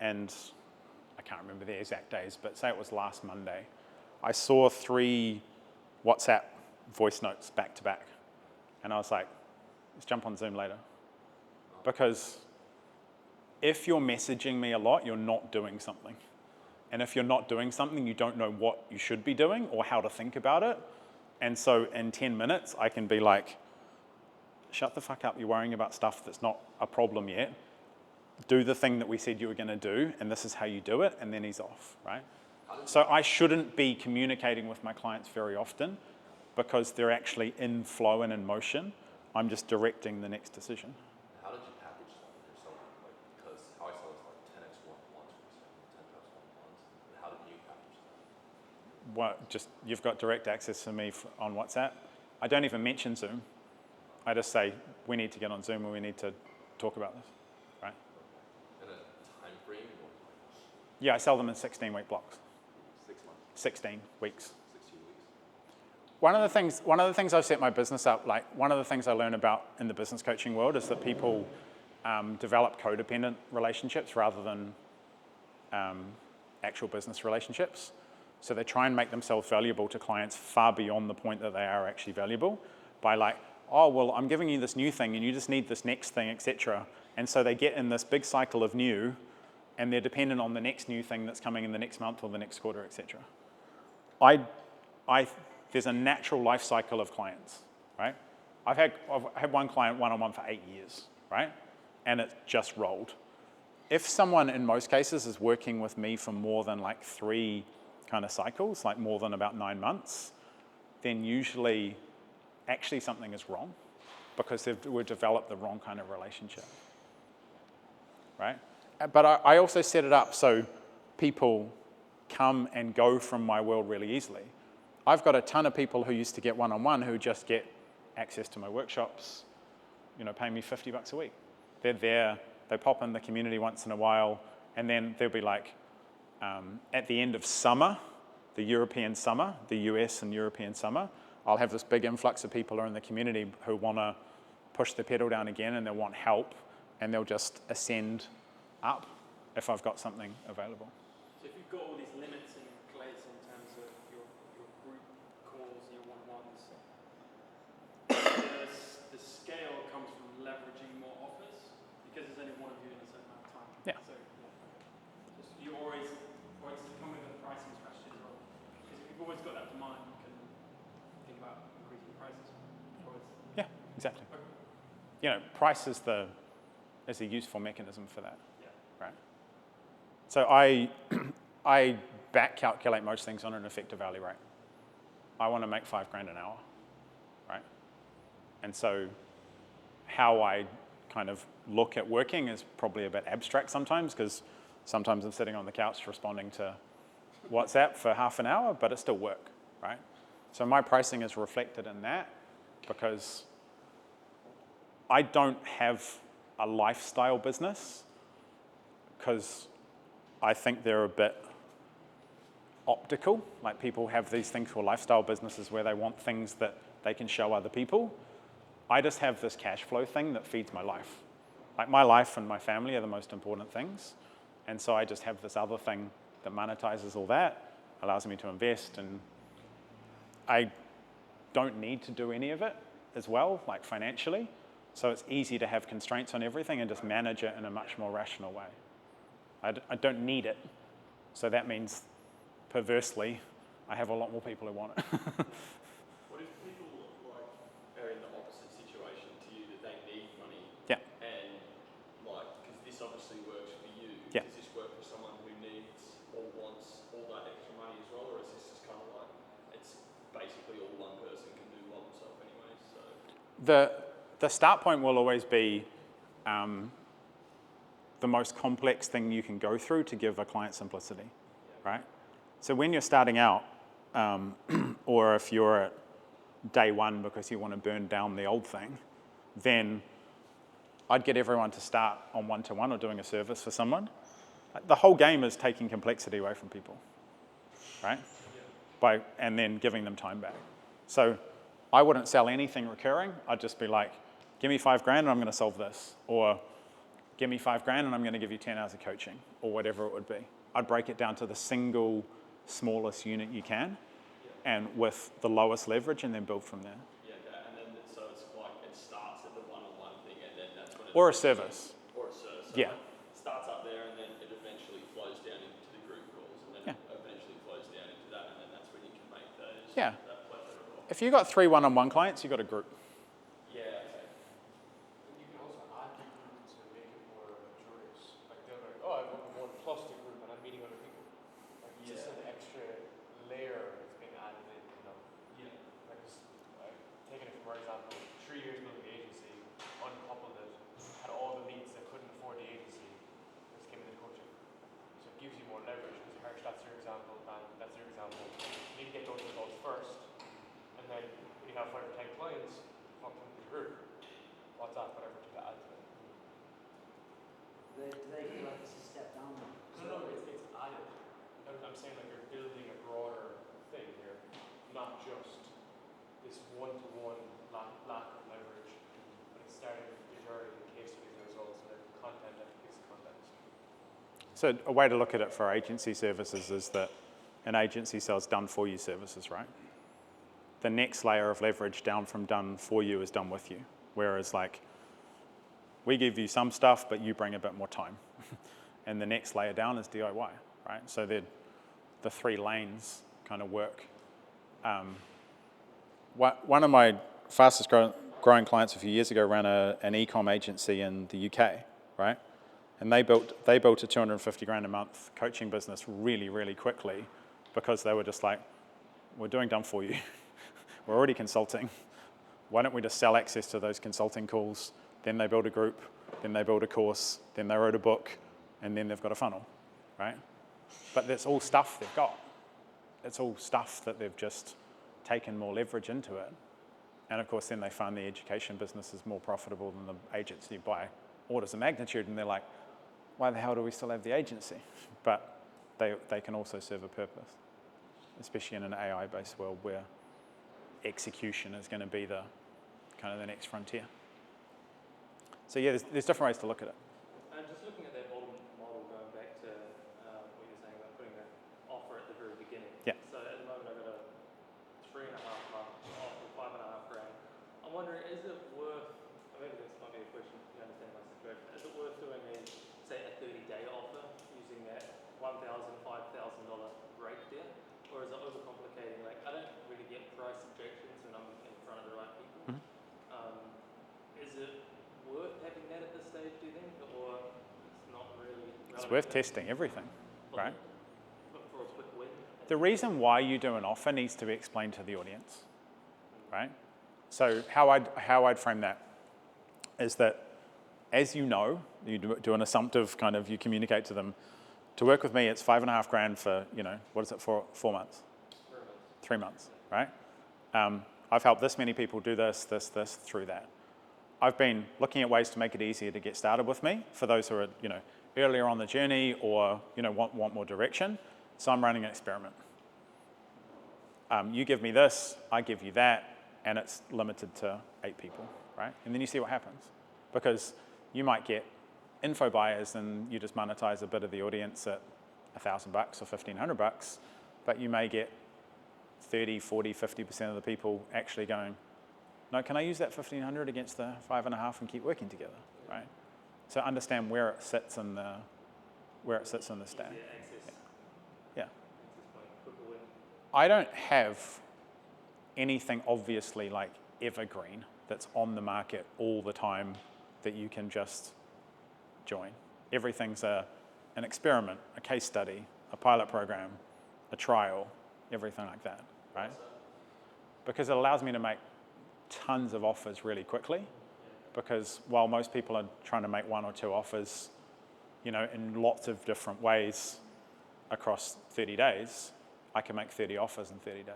and I can't remember the exact days, but say it was last Monday, I saw 3 WhatsApp voice notes back to back, and I was like, let's jump on Zoom later. Because if you're messaging me a lot, you're not doing something. And if you're not doing something, you don't know what you should be doing or how to think about it. And so in 10 minutes, I can be like, shut the fuck up, you're worrying about stuff that's not a problem yet. Do the thing that we said you were going to do, and this is how you do it, and then he's off, right? So I shouldn't be communicating with my clients very often because they're actually in flow and in motion. I'm just directing the next decision. How did you package that when you're selling? Because how I sell is like 10x one-on-ones for a second, 10 times one-on-ones. And how did you package that? You've got direct access to me on WhatsApp. I don't even mention Zoom. I just say, we need to get on Zoom and we need to talk about this, right? And a time frame? Or Yeah, I sell them in 16-week blocks. 6 months? 16 weeks. 16 weeks? One of the things I've set my business up, like one of the things I learn about in the business coaching world is that people develop codependent relationships rather than actual business relationships. So they try and make themselves valuable to clients far beyond the point that they are actually valuable by like, oh, well, I'm giving you this new thing and you just need this next thing, etc. And so they get in this big cycle of new and they're dependent on the next new thing that's coming in the next month or the next quarter, etc. There's a natural life cycle of clients, right? I've had one client one-on-one for 8 years, right? And it just rolled. If someone, in most cases, is working with me for more than like 3 kind of cycles, like more than about 9 months, then usually actually something is wrong because we've developed the wrong kind of relationship, right? But I also set it up so people come and go from my world really easily. I've got a ton of people who used to get one-on-one who just get access to my workshops, paying me $50 a week. They're there, they pop in the community once in a while, and then they'll be like, at the end of summer, the European summer, the US and European summer, I'll have this big influx of people who are in the community who want to push the pedal down again and they'll want help, and they'll just ascend up if I've got something available. So if you've got all these limits in place in terms of your group calls, your one-on-ones, the scale comes from leveraging more offers because there's only one of you in a certain amount of time. Yeah. So you always come with a pricing strategy as well. Because if you've always got that in mind, you can think about increasing prices. Yeah, exactly. Price is a useful mechanism for that. Right. So I back calculate most things on an effective hourly rate. I want to make $5,000 an hour, right? And so how I kind of look at working is probably a bit abstract sometimes because sometimes I'm sitting on the couch responding to WhatsApp for half an hour, but it still work, right? So my pricing is reflected in that because I don't have a lifestyle business because I think they're a bit optical. Like people have these things called lifestyle businesses where they want things that they can show other people. I just have this cash flow thing that feeds my life. Like my life and my family are the most important things. And so I just have this other thing that monetizes all that, allows me to invest, and I don't need to do any of it as well, like financially. So it's easy to have constraints on everything and just manage it in a much more rational way. I don't need it. So that means, perversely, I have a lot more people who want it. What if people like are in the opposite situation to you, that they need money? Yeah. And like, because this obviously works for you. Yeah. Does this work for someone who needs or wants all that extra money as well, or is this just kind of like it's basically all one person can do by themselves anyway? So The start point will always be the most complex thing you can go through to give a client simplicity, right? So when you're starting out, or if you're at day one because you want to burn down the old thing, then I'd get everyone to start on one-to-one or doing a service for someone. The whole game is taking complexity away from people, right? And then giving them time back. So I wouldn't sell anything recurring. I'd just be like, give me $5,000 and I'm going to solve this. Or give me $5,000 and I'm going to give you 10 hours of coaching, or whatever it would be. I'd break it down to the single smallest unit you can, and with the lowest leverage, and then build from there. yeah, okay. And then so it's like it starts at the one-on-one thing, and then that's when it Or a service. or a service. So Yeah. it starts up there, and then it eventually flows down into the group calls, and then it eventually flows down into that, and then that's when you can make those. Yeah. That plethora of. If you've got 3 one-on-one clients, you've got a group. Yeah. Okay. You can also add the group to make it more luxurious. Like they're like, oh, I want one plus the group and I'm meeting other people. Like it's just an extra layer that's being added in, you know. Yeah. Like just taking it from our example, 3 years building the agency, uncoupled it, had all the leads that couldn't afford the agency, just came into coaching. So it gives you more leverage because Harsh, that's your example, Dan, that's your example. You need to get those results first, and then when you have 5 or 10 clients, fuck them to the group. WhatsApp, whatever, to add to it. Do they feel like it's a step down? No, it's added. I'm saying like you're building a broader thing here, not just this one-to-one lack of leverage, but it's starting the journey with case studies and results and then content and piece of content. So a way to look at it for agency services is that an agency sells done-for-you services, right? The next layer of leverage down from done for you is done with you. Whereas like, we give you some stuff, but you bring a bit more time. And the next layer down is DIY, right? So the 3 lanes kind of work. One of my fastest growing clients a few years ago ran an e-com agency in the UK, right? And they built a $250,000 a month coaching business really, really quickly because they were just like, we're doing done for you. We're already consulting. Why don't we just sell access to those consulting calls? Then they build a group, then they build a course, then they wrote a book, and then they've got a funnel, right? But that's all stuff they've got. It's all stuff that they've just taken more leverage into it. And of course, then they find the education business is more profitable than the agency by orders of magnitude, and they're like, why the hell do we still have the agency? But they can also serve a purpose, especially in an AI-based world where execution is going to be the kind of the next frontier. So yeah, there's different ways to look at it. And just looking at that model going back to what you're saying about putting that offer at the very beginning. Yeah. So at the moment I've got a 3.5 month offer, $5.5 grand. I'm wondering, is it worth, maybe this might be a question, you understand my situation, is it worth doing say a 30-day offer using that $1,000, $5,000 rate there? Or is it overcomplicating? Like, I don't really get price objections when I'm in front of the right people. Is it worth having that at this stage, do you think? Or it's not really relevant? It's worth testing everything, right? But for a quick win? The reason why you do an offer needs to be explained to the audience, right? So how I'd frame that is that, as you know, you do an assumptive kind of, you communicate to them, To work with me, it's $5.5 grand for, what is it, for 4 months? 3 months, right? I've helped this many people do this through that. I've been looking at ways to make it easier to get started with me for those who are, earlier on the journey or, want more direction. So I'm running an experiment. You give me this, I give you that, and it's limited to 8 people, right? And then you see what happens. Because you might get info buyers and you just monetize a bit of the audience at $1,000 or $1,500, but you may get 30, 40, 50% of the people actually going, no, can I use that 1,500 against the 5.5 and keep working together, right? So understand where it sits in the stack. Yeah. I don't have anything obviously like evergreen that's on the market all the time that you can just join. Everything's an experiment, a case study, a pilot program, a trial, everything like that, right? Because it allows me to make tons of offers really quickly, because while most people are trying to make 1 or 2 offers, in lots of different ways across 30 days, I can make 30 offers in 30 days,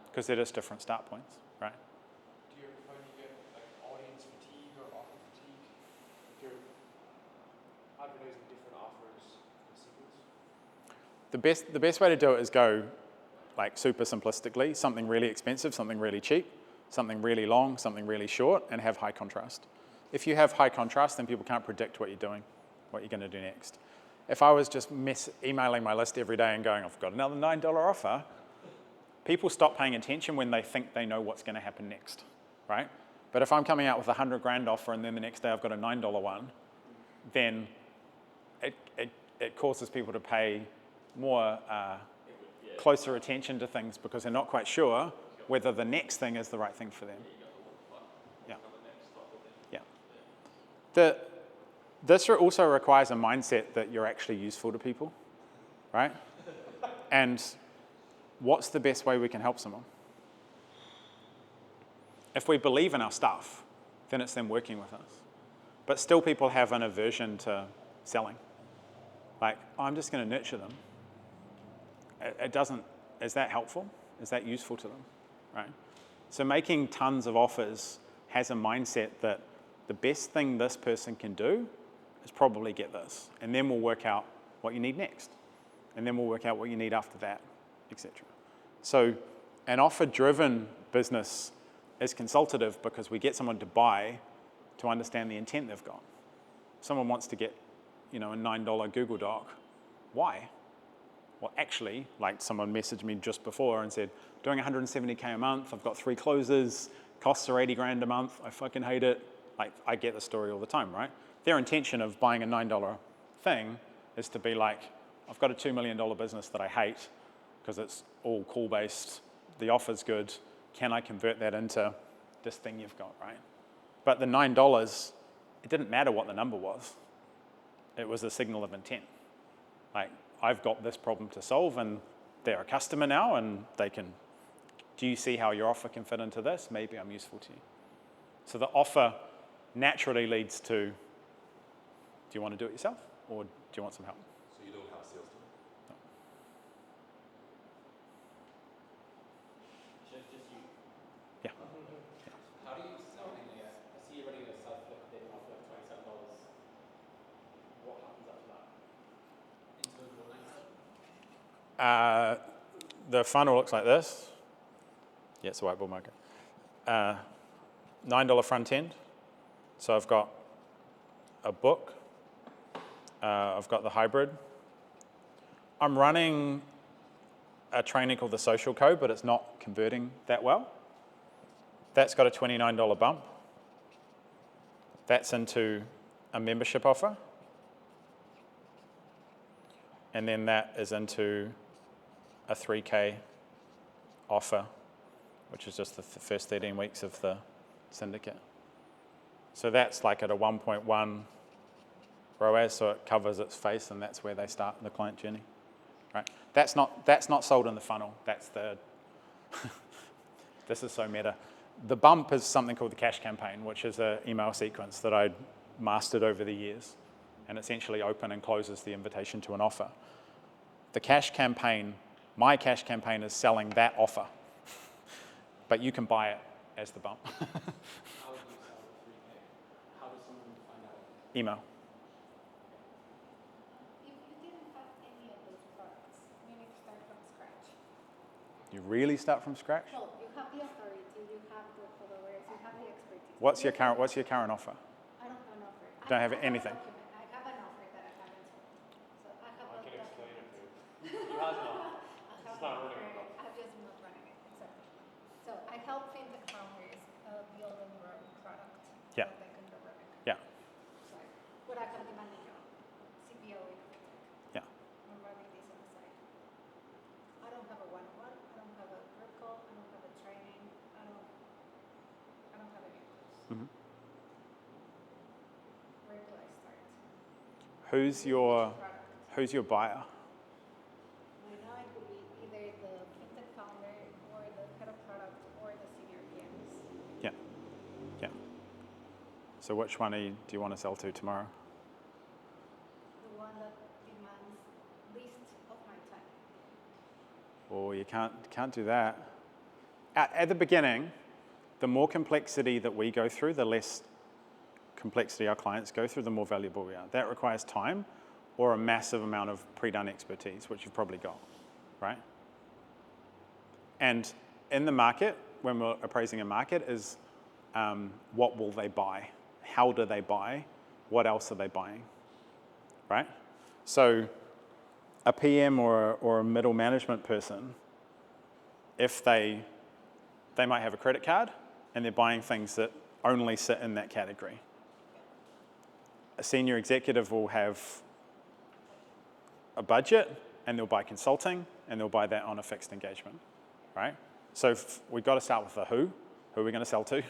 because they're just different start points, right? Do you ever find you get like audience fatigue or offer fatigue? If you're advertising different offers in sequence? The best way to do it is go like super simplistically, something really expensive, something really cheap, something really long, something really short, and have high contrast. If you have high contrast, then people can't predict what you're doing, what you're going to do next. If I was just emailing my list every day and going, I've got another $9 offer, people stop paying attention when they think they know what's going to happen next, right? But if I'm coming out with a $100 grand offer and then the next day I've got a $9 one, then it causes people to pay more closer attention to things because they're not quite sure whether the next thing is the right thing for them. Yeah. This also requires a mindset that you're actually useful to people, right? And what's the best way we can help someone? If we believe in our stuff, then it's them working with us. But still people have an aversion to selling. Like, I'm just going to nurture them. It doesn't, is that helpful? Is that useful to them, right? So making tons of offers has a mindset that the best thing this person can do is probably get this. And then we'll work out what you need next. And then we'll work out what you need after that, etc. So an offer-driven business is consultative because we get someone to buy to understand the intent they've got. Someone wants to get, a $9 Google Doc. Why? Well, actually, like someone messaged me just before and said, doing 170K a month, I've got 3 closes, costs are 80 grand a month, I fucking hate it. Like, I get the story all the time, right? Their intention of buying a $9 thing is to be like, I've got a $2 million business that I hate because it's all call-based, the offer's good, can I convert that into this thing you've got, right? But the $9, it didn't matter what the number was. It was a signal of intent. Like, I've got this problem to solve and they're a customer now and they can, do you see how your offer can fit into this? Maybe I'm useful to you. So the offer naturally leads to, do you want to do it yourself or do you want some help? So you don't have a sales team? No. Just you. Yeah. How do you sell it? I see you running a self-liquidating offer of $27. What happens after that? Into the next step? The funnel looks like this. Yeah, it's a whiteboard marker. $9 front end. So I've got a book. I've got the hybrid. I'm running a training called the Social Code, but it's not converting that well. That's got a $29 bump. That's into a membership offer. And then that is into a 3K offer, which is just the first 13 weeks of the syndicate. So that's like at a 1.1 ROAS, so it covers its face, and that's where they start the client journey, right? That's not sold in the funnel. That's the, this is so meta. The bump is something called the cash campaign, which is an email sequence that I mastered over the years. and essentially open and closes the invitation to an offer. The cash campaign, my cash campaign is selling that offer, but you can buy it as the bump. How do you sell the 3K? How does someone find out? Email. If you didn't have any of those products, you need to start from scratch. You really start from scratch? No, you have the authority, you have the followers, you have the expertise. What's your current offer? I don't have an offer. Don't have I anything. I have an offer that I haven't sold. So I have I a can explain it document. to you. He has not. I It's have not an running offer. it. I'm just not running it. Exactly. So I help fintech founders build and run product Yeah. that they can go running. Yeah. So what I have demanded job, CPO in fintech. Yeah. I'm running this on the side. I don't have a one-on-one. I don't have a group call. I don't have a training. I don't have any of those. Mhm. Where do I start? Who's your buyer? Right now it could be either the fintech founder or the head of product or the senior PMs. Yeah. Yeah. So which one do you want to sell to tomorrow? The one that demands least of my time. Well, you can't do that. At the beginning, the more complexity that we go through, the less complexity our clients go through, the more valuable we are. That requires time or a massive amount of pre-done expertise, which you've probably got, right? And in the market, when we're appraising a market, is what will they buy? How do they buy? What else are they buying, right? So a PM or a middle management person, if they might have a credit card and they're buying things that only sit in that category. A senior executive will have a budget and they'll buy consulting and they'll buy that on a fixed engagement, right? So we've got to start with the who are we going to sell to?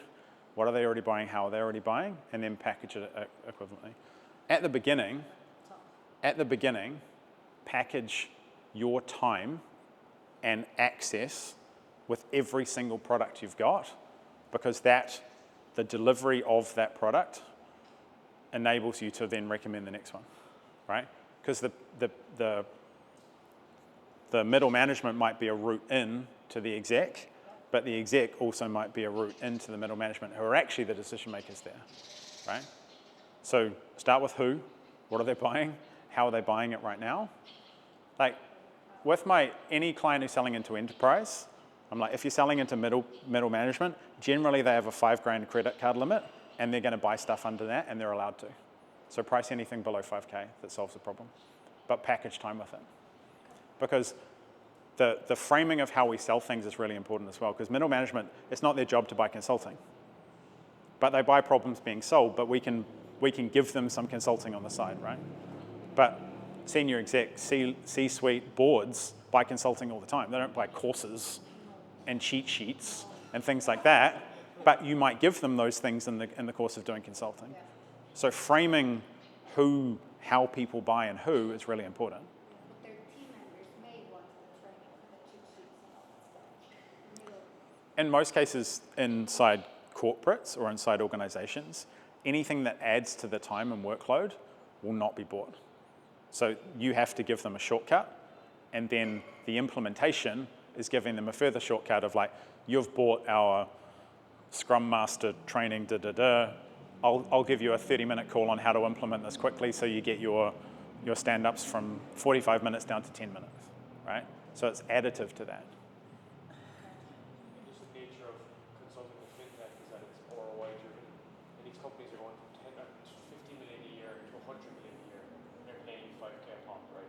What are they already buying? How are they already buying? And then package it equivalently. At the beginning, package your time and access with every single product you've got, because the delivery of that product enables you to then recommend the next one, right? Because the middle management might be a route in to the exec, but the exec also might be a route into the middle management who are actually the decision makers there, right? So start with who, what are they buying, how are they buying it right now? Like with any client who's selling into enterprise, I'm like, if you're selling into middle management, generally they have a $5,000 credit card limit and they're going to buy stuff under that and they're allowed to. So price anything below 5K that solves the problem, but package time with it. Because the framing of how we sell things is really important as well, because middle management, it's not their job to buy consulting, but they buy problems being solved, but we can give them some consulting on the side, right? But senior exec, C-suite boards buy consulting all the time. They don't buy courses and cheat sheets and things like that, but you might give them those things in the course of doing consulting. So framing how people buy and who is really important. But their team members may want the training, the cheat sheets and all that stuff. In most cases, inside corporates or inside organizations, anything that adds to the time and workload will not be bought. So you have to give them a shortcut, and then the implementation is giving them a further shortcut of like, you've bought our Scrum Master training, I'll give you a 30-minute call on how to implement this quickly so you get your stand-ups from 45 minutes down to 10 minutes, right? So it's additive to that. Just the nature of consulting with fintech is that it's ROI driven. And these companies are going from 50 million a year to 100 million a year, and they're paying you 5K a pop, right?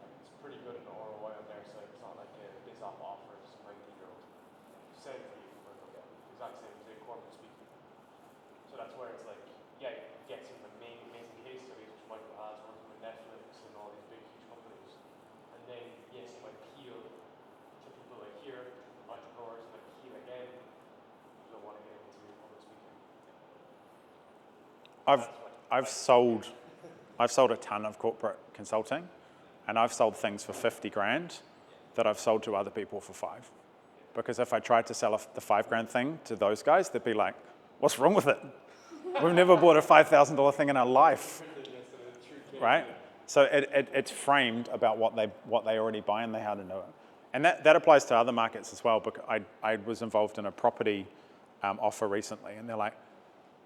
And it's pretty good in the ROI on their side. It's not like this offers 90-year-old. Same for you, but exact same as corporate speaking. So that's where it's like, yeah, you get some amazing case studies, which Michael has working with Netflix and all these big, huge companies. And then, yes, you might appeal to people like here, entrepreneurs, like here again, who don't want to get into public speaking. I've sold a ton of corporate consulting, and I've sold things for 50 grand that I've sold to other people for 5. Because if I tried to sell the 5 grand thing to those guys, they'd be like, what's wrong with it? We've never bought a $5,000 thing in our life. right? So it's framed about what they already buy and how to know it. And that applies to other markets as well. Because I was involved in a property offer recently, and they're like,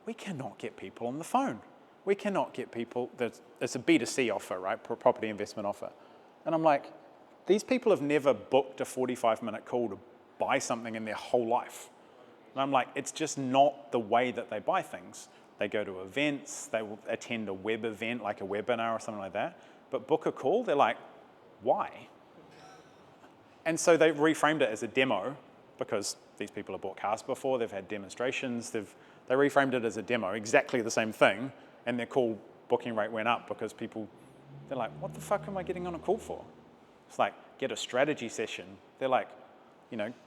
we cannot get people on the phone. We cannot get people, it's a B2C offer, right? Property investment offer. And I'm like, these people have never booked a 45-minute call to buy something in their whole life. And I'm like, it's just not the way that they buy things. They go to events, they will attend a web event, like a webinar or something like that. But book a call, they're like, why? And so they reframed it as a demo, because these people have bought cars before, they've had demonstrations, they reframed it as a demo, exactly the same thing, and their call booking rate went up because they're like, what the fuck am I getting on a call for? It's like, get a strategy session. They're like,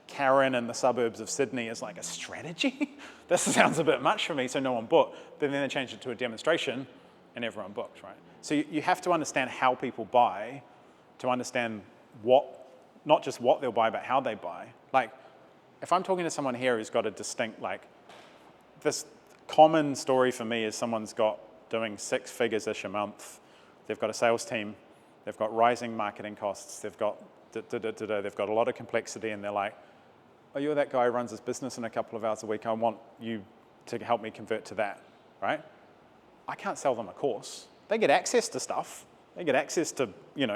Karen in the suburbs of Sydney is like, a strategy? This sounds a bit much for me, so no one booked. But then they changed it to a demonstration, and everyone booked, right? So you have to understand how people buy to understand not just what they'll buy, but how they buy. Like, if I'm talking to someone here who's got a distinct, this common story for me is someone's doing 6 figures-ish a month. They've got a sales team. They've got rising marketing costs. They've got they've got a lot of complexity, and they're like, oh, you're that guy who runs this business in a couple of hours a week. I want you to help me convert to that, right? I can't sell them a course. They get access to stuff. They get access to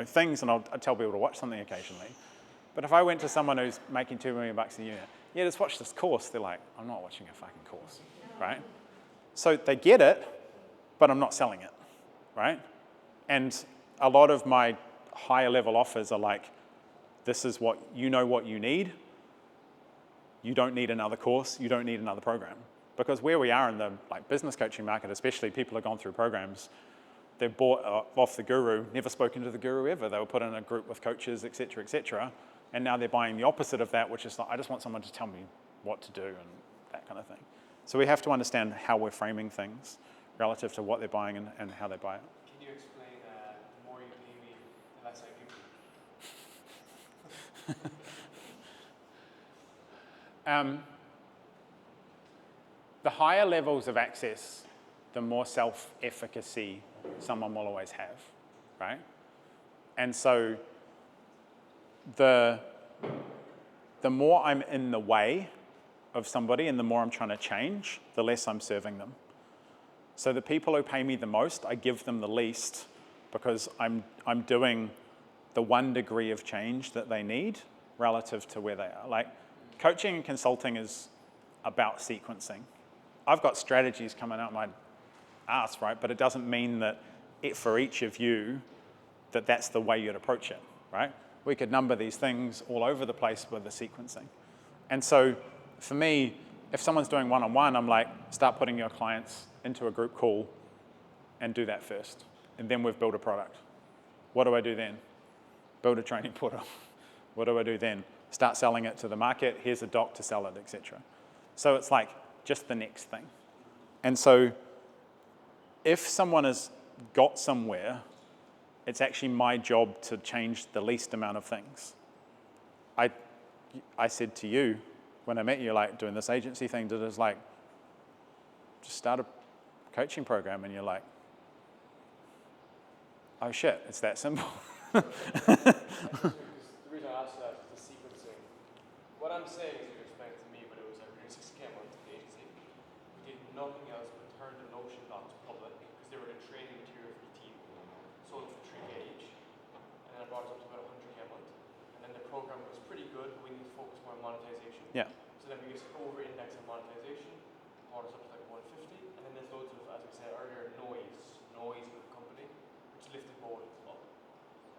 things, and I'll tell people to watch something occasionally. But if I went to someone who's making $2 million a year, yeah, just watch this course. They're like, I'm not watching a fucking course, right? So they get it, but I'm not selling it, right? And a lot of my higher level offers are like, this is what you need. You don't need another course. You don't need another program. Because where we are in the business coaching market, especially, people have gone through programs. They've bought off the guru, never spoken to the guru ever. They were put in a group with coaches, et cetera, and now they're buying the opposite of that, which is like, I just want someone to tell me what to do and that kind of thing. So we have to understand how we're framing things relative to what they're buying and how they buy it. Can you explain the more you pay me, the less I give you? The higher levels of access, the more self-efficacy someone will always have, right? And so the more I'm in the way of somebody and the more I'm trying to change, the less I'm serving them. So the people who pay me the most, I give them the least, because I'm doing the 1 degree of change that they need relative to where they are. Like, coaching and consulting is about sequencing. I've got strategies coming out my ass, right? But it doesn't mean that for each of you, that's the way you'd approach it, right? We could number these things all over the place with the sequencing. And so for me, if someone's doing one-on-one, I'm like, start putting your clients into a group call and do that first. And then we've built a product. What do I do then? Build a training portal. What do I do then? Start selling it to the market. Here's a doc to sell it, etc. So it's like just the next thing. And so if someone has got somewhere, it's actually my job to change the least amount of things. I said to you when I met you, like, doing this agency thing, that is like, just start a coaching program, and you're like, oh shit, it's that simple. The reason I asked that is the sequencing. What I'm saying is, you explained it to me, but it was like $6K a month to the agency. We did nothing else but turn the Notion docs public, because they were the training material for the team. Sold it for $3K each, and then I brought it up to about $100K a month. And then the program was pretty good, but we need to focus more on monetization. Yeah. So then we just over-index on monetization, brought us up to like 150, and then there's loads of, as we said earlier, noise with the company, which lifted both up.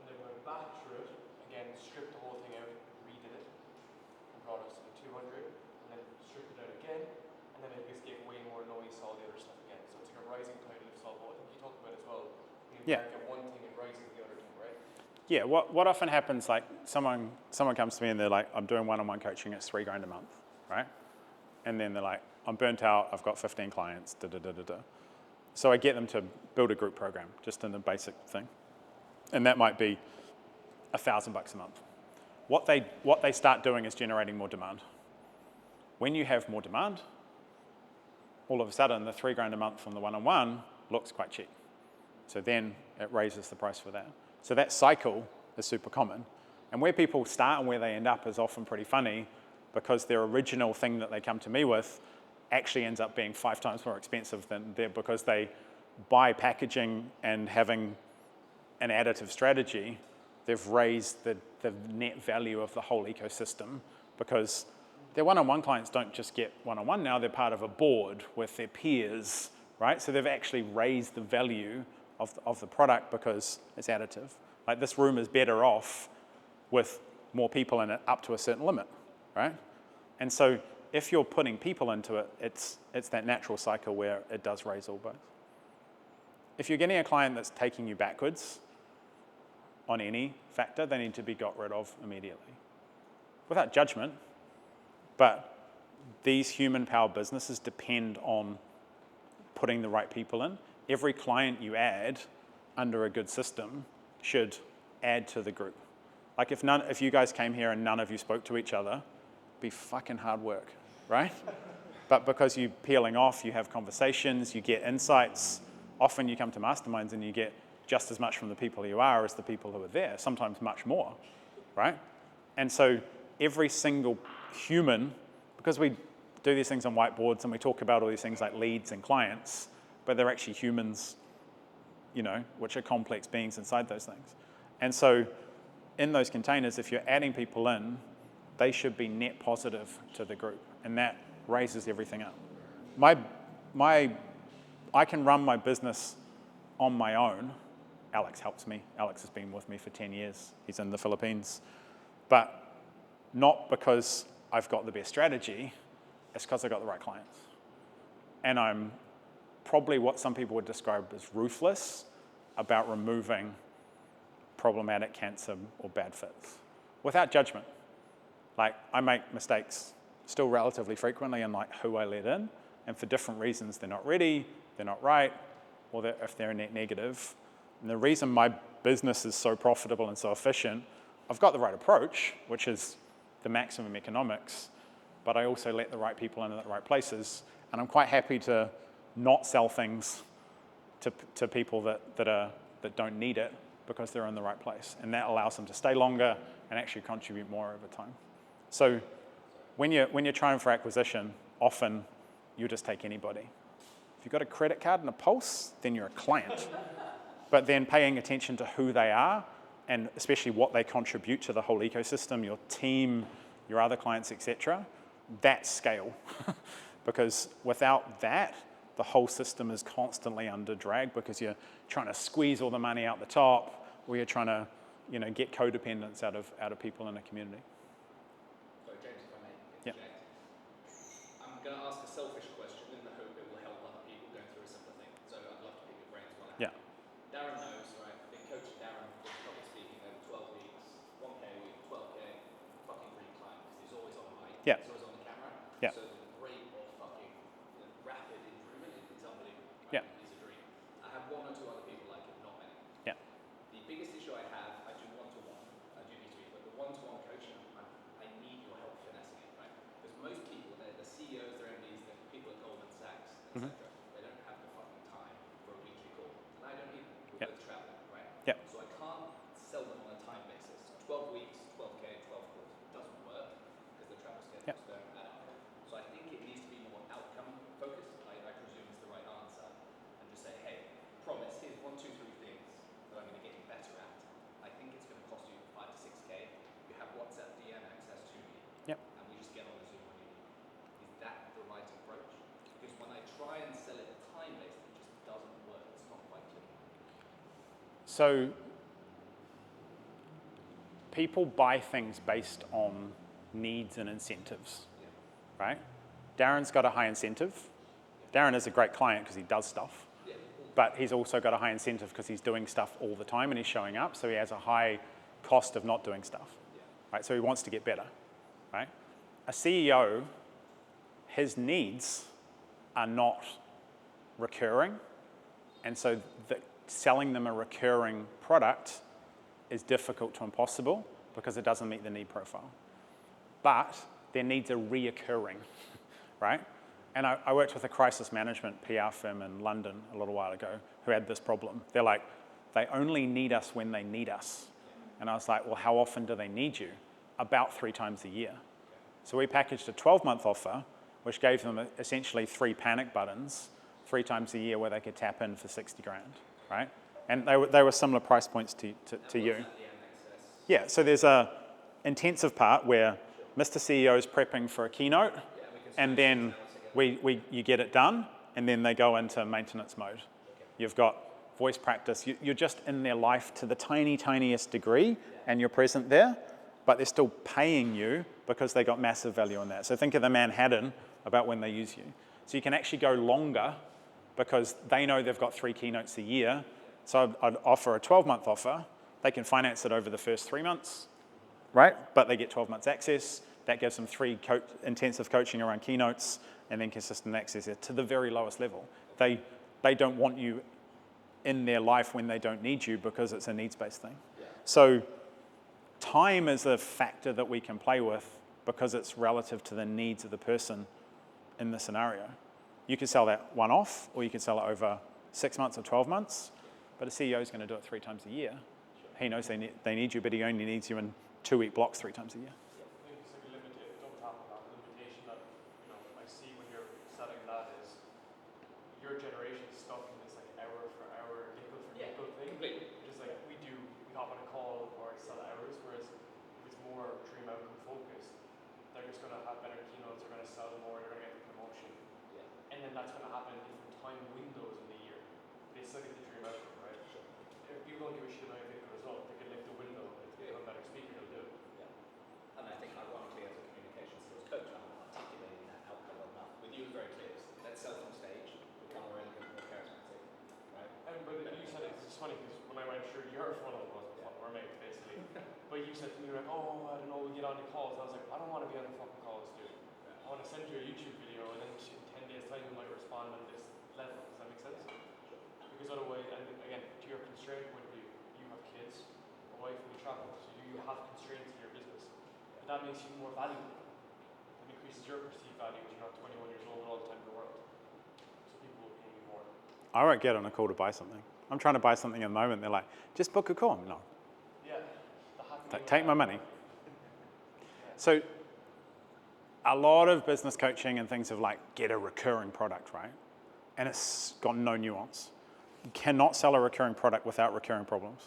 And then we went back through it, again, stripped the whole thing out, redid it, and brought us to 200, and then stripped it out again, and then it just gave way more noise to all the other stuff again. So it's like a rising tide lifts all boats. I think you talked about it as well. You Yeah. get one thing and rises the other thing, right? Yeah, what often happens, like, someone comes to me and they're like, I'm doing one-on-one coaching, it's $3,000 a month, right? And then they're like, I'm burnt out, I've got 15 clients, So I get them to build a group program, just in the basic thing. And that might be $1,000 a month. What they start doing is generating more demand. When you have more demand, all of a sudden the $3,000 a month from the one-on-one looks quite cheap, So then it raises the price for that. So that cycle is super common. And where people start and where they end up is often pretty funny, because their original thing that they come to me with actually ends up being 5 times more expensive than because they, by packaging and having an additive strategy, they've raised the net value of the whole ecosystem, because their one-on-one clients don't just get one-on-one now, they're part of a board with their peers, right? So they've actually raised the value of the product because it's additive. Like, this room is better off with more people in it up to a certain limit, right? And so if you're putting people into it, it's that natural cycle where it does raise all boats. If you're getting a client that's taking you backwards on any factor, they need to be got rid of immediately. Without judgment, but these human-powered businesses depend on putting the right people in. Every client you add under a good system should add to the group. Like, if you guys came here and none of you spoke to each other, it'd be fucking hard work, right? But because you're peeling off, you have conversations, you get insights. Often you come to masterminds and you get just as much from the people you are as the people who are there, sometimes much more, right? And so every single human, because we do these things on whiteboards and we talk about all these things like leads and clients, but they're actually humans, you know, which are complex beings inside those things. And so in those containers, if you're adding people in, they should be net positive to the group, and that raises everything up. I can run my business on my own. Alex helps me. Alex has been with me for 10 years. He's in the Philippines. But not because I've got the best strategy, it's because I've got the right clients. And I'm probably what some people would describe as ruthless about removing problematic, cancer, or bad fits without judgment. Like, I make mistakes still relatively frequently in like who I let in, and for different reasons. They're not ready, they're not right, or if they're a net negative. And the reason my business is so profitable and so efficient, I've got the right approach, which is the maximum economics, but I also let the right people in the right places, and I'm quite happy to not sell things to people that don't need it because they're in the right place, and that allows them to stay longer and actually contribute more over time. So when you're trying for acquisition, often you just take anybody. If you've got a credit card and a pulse, then you're a client. But then paying attention to who they are, and especially what they contribute to the whole ecosystem, your team, your other clients, etc., that's scale. Because without that, the whole system is constantly under drag, because you're trying to squeeze all the money out the top, or you're trying to, you know, get codependence out of people in a community. Sorry, James, if I may Yeah. interject. I'm going to ask a selfish question in the hope it will help other people going through a similar thing. So I'd love to pick your brains while I Yeah. Darren knows, right? I've been coaching Darren, probably speaking, over 12 weeks, 1K a week, 12K, fucking dream client, because he's always on mic, Yeah. he's always on the camera. Yeah. So the rate of fucking rapid improvement is unbelievable. Yeah. Right? He's a dream. I have 1 or 2 other people like him, not many. Yeah. The biggest issue I have, I do one-to-one, I do B2B, but the one-to-one coaching, I need your help finessing it, right? Because most people, they're the CEOs, they're MDs, they're people at Goldman Sachs, etc. They don't have the fucking time for a weekly call. And I don't either. We're both traveling, right? Yeah. So I can't sell them on a time basis. 12 weeks, 12K, 12 calls. It doesn't work because the travel schedules don't add up. So I think it needs to be more outcome focused, I presume is the right answer. And just say, hey, promise, here's 1, 2, 3 things that I'm going to get you better at. I think it's going to cost you 5 to 6K. You have WhatsApp DM access to me. Yep. And we just get on a Zoom when you need. Is that the right approach? Because when I try and sell it time-based, it just doesn't work. It's not quite clear. So people buy things based on needs and incentives, right? Darren's got a high incentive. Darren is a great client because he does stuff, but he's also got a high incentive because he's doing stuff all the time and he's showing up, so he has a high cost of not doing stuff, right? So he wants to get better, right? A CEO, his needs are not recurring, and so selling them a recurring product is difficult to impossible because it doesn't meet the need profile. But their needs are reoccurring, right? And I worked with a crisis management PR firm in London a little while ago who had this problem. They're like, they only need us when they need us. And I was like, well, how often do they need you? About 3 times a year. So we packaged a 12-month offer, which gave them essentially 3 panic buttons 3 times a year where they could tap in for 60 grand, right? And they were similar price points to you. Yeah, so there's a intensive part where Mr. CEO is prepping for a keynote, and then you get it done, and then they go into maintenance mode. You've got voice practice. You're just in their life to the tiniest degree, and you're present there, but they're still paying you because they got massive value in that. So think of the Manhattan about when they use you. So you can actually go longer because they know they've got 3 keynotes a year. So I'd offer a 12-month offer. They can finance it over the first 3 months, right? But they get 12 months access. That gives them 3 intensive coaching around keynotes and then consistent access to the very lowest level. They don't want you in their life when they don't need you because it's a needs-based thing. Yeah. So time is a factor that we can play with because it's relative to the needs of the person in the scenario. You could sell that one-off, or you could sell it over 6 months or 12 months, but a CEO is going to do it 3 times a year. He knows they need you, but he only needs you in 2-week blocks 3 times a year. I think it's like a limitation that, you know, I see when you're selling that is your generation is stuck in this like hour for hour, nickel for nickel thing. Completely. Just like we hop on a call or sell hours, whereas if it's more dream outcome focused, they're just going to have better keynotes, they're going to sell more, they're going to get the promotion. Yeah. And then that's going to happen in different time windows in the year. They still get the dream outcome, right? Sure. If people don't give a shit about your result, they can lift the window, if they become a better speaker, they'll do it. Yeah. And I think ironically as a communication skills coach, I'm not articulating that outcome enough. With you, it's very clear. Let's sell from stage, become more elegant, more charismatic, right? But you said it's just funny because when I went through your funnel, it wasn't fun, or maybe basically. But you said to me, like, oh, I don't know, we get on the calls. I was like, I don't want to be on the fucking calls, dude. I want to send you a YouTube video and then in 10 days time you might respond on this level. Does that make sense? Because otherwise, and again, to your constraint point of view, you have kids, a wife, and you travel, so you have constraints in your business. But that makes you more valuable. That increases your perceived value when you're not 21 years old all the time in the world. So people will pay you more. I won't get on a call to buy something. I'm trying to buy something at the moment. They're like, just book a call. No. Yeah. Take my money. So a lot of business coaching and things have like, get a recurring product, right? And it's got no nuance. You cannot sell a recurring product without recurring problems.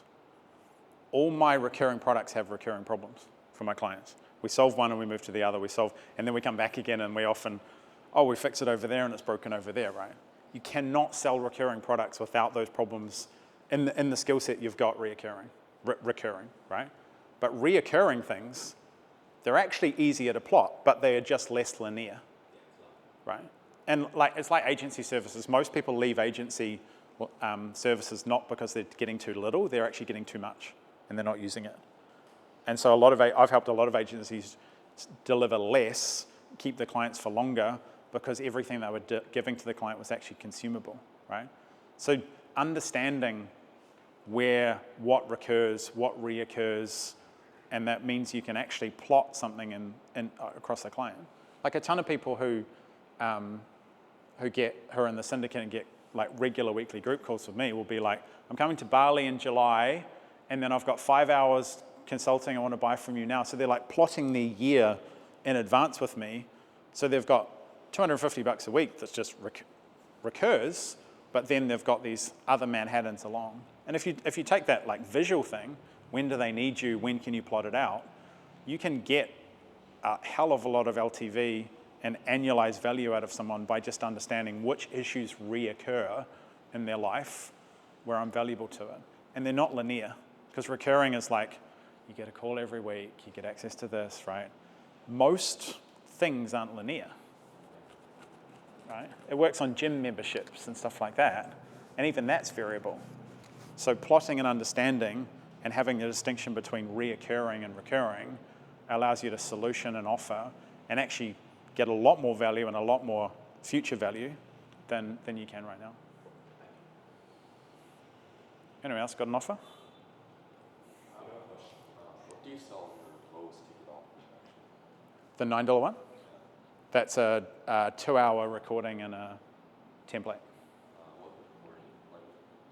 All my recurring products have recurring problems for my clients. We solve one and we move to the other. And then we come back again and we often, we fix it over there and it's broken over there, right? You cannot sell recurring products without those problems in the skill set you've got recurring, right? But reoccurring things, they're actually easier to plot, but they are just less linear, right? And it's like agency services. Most people leave agency services not because they're getting too little, they're actually getting too much, and they're not using it. And so I've helped a lot of agencies deliver less, keep the clients for longer, because everything they were giving to the client was actually consumable, right? So understanding what recurs, what reoccurs, and that means you can actually plot something in across the client. Like a ton of people who are in the syndicate and get like regular weekly group calls with me will be like, I'm coming to Bali in July, and then I've got 5 hours consulting I want to buy from you now. So they're like plotting the year in advance with me. So they've got $250 a week that's just recurs, but then they've got these other Manhattans along. And if you take that like visual thing, when do they need you? When can you plot it out? You can get a hell of a lot of LTV and annualized value out of someone by just understanding which issues reoccur in their life where I'm valuable to it. And they're not linear, because recurring is like, you get a call every week, you get access to this, right? Most things aren't linear, right? It works on gym memberships and stuff like that, and even that's variable. So plotting and understanding and having the distinction between reoccurring and recurring allows you to solution and offer and actually get a lot more value and a lot more future value than you can right now. Anyone else got an offer? What do you sell your lowest ticket offers, actually? The $9 one? That's a 2-hour recording and a template. What recording? Like,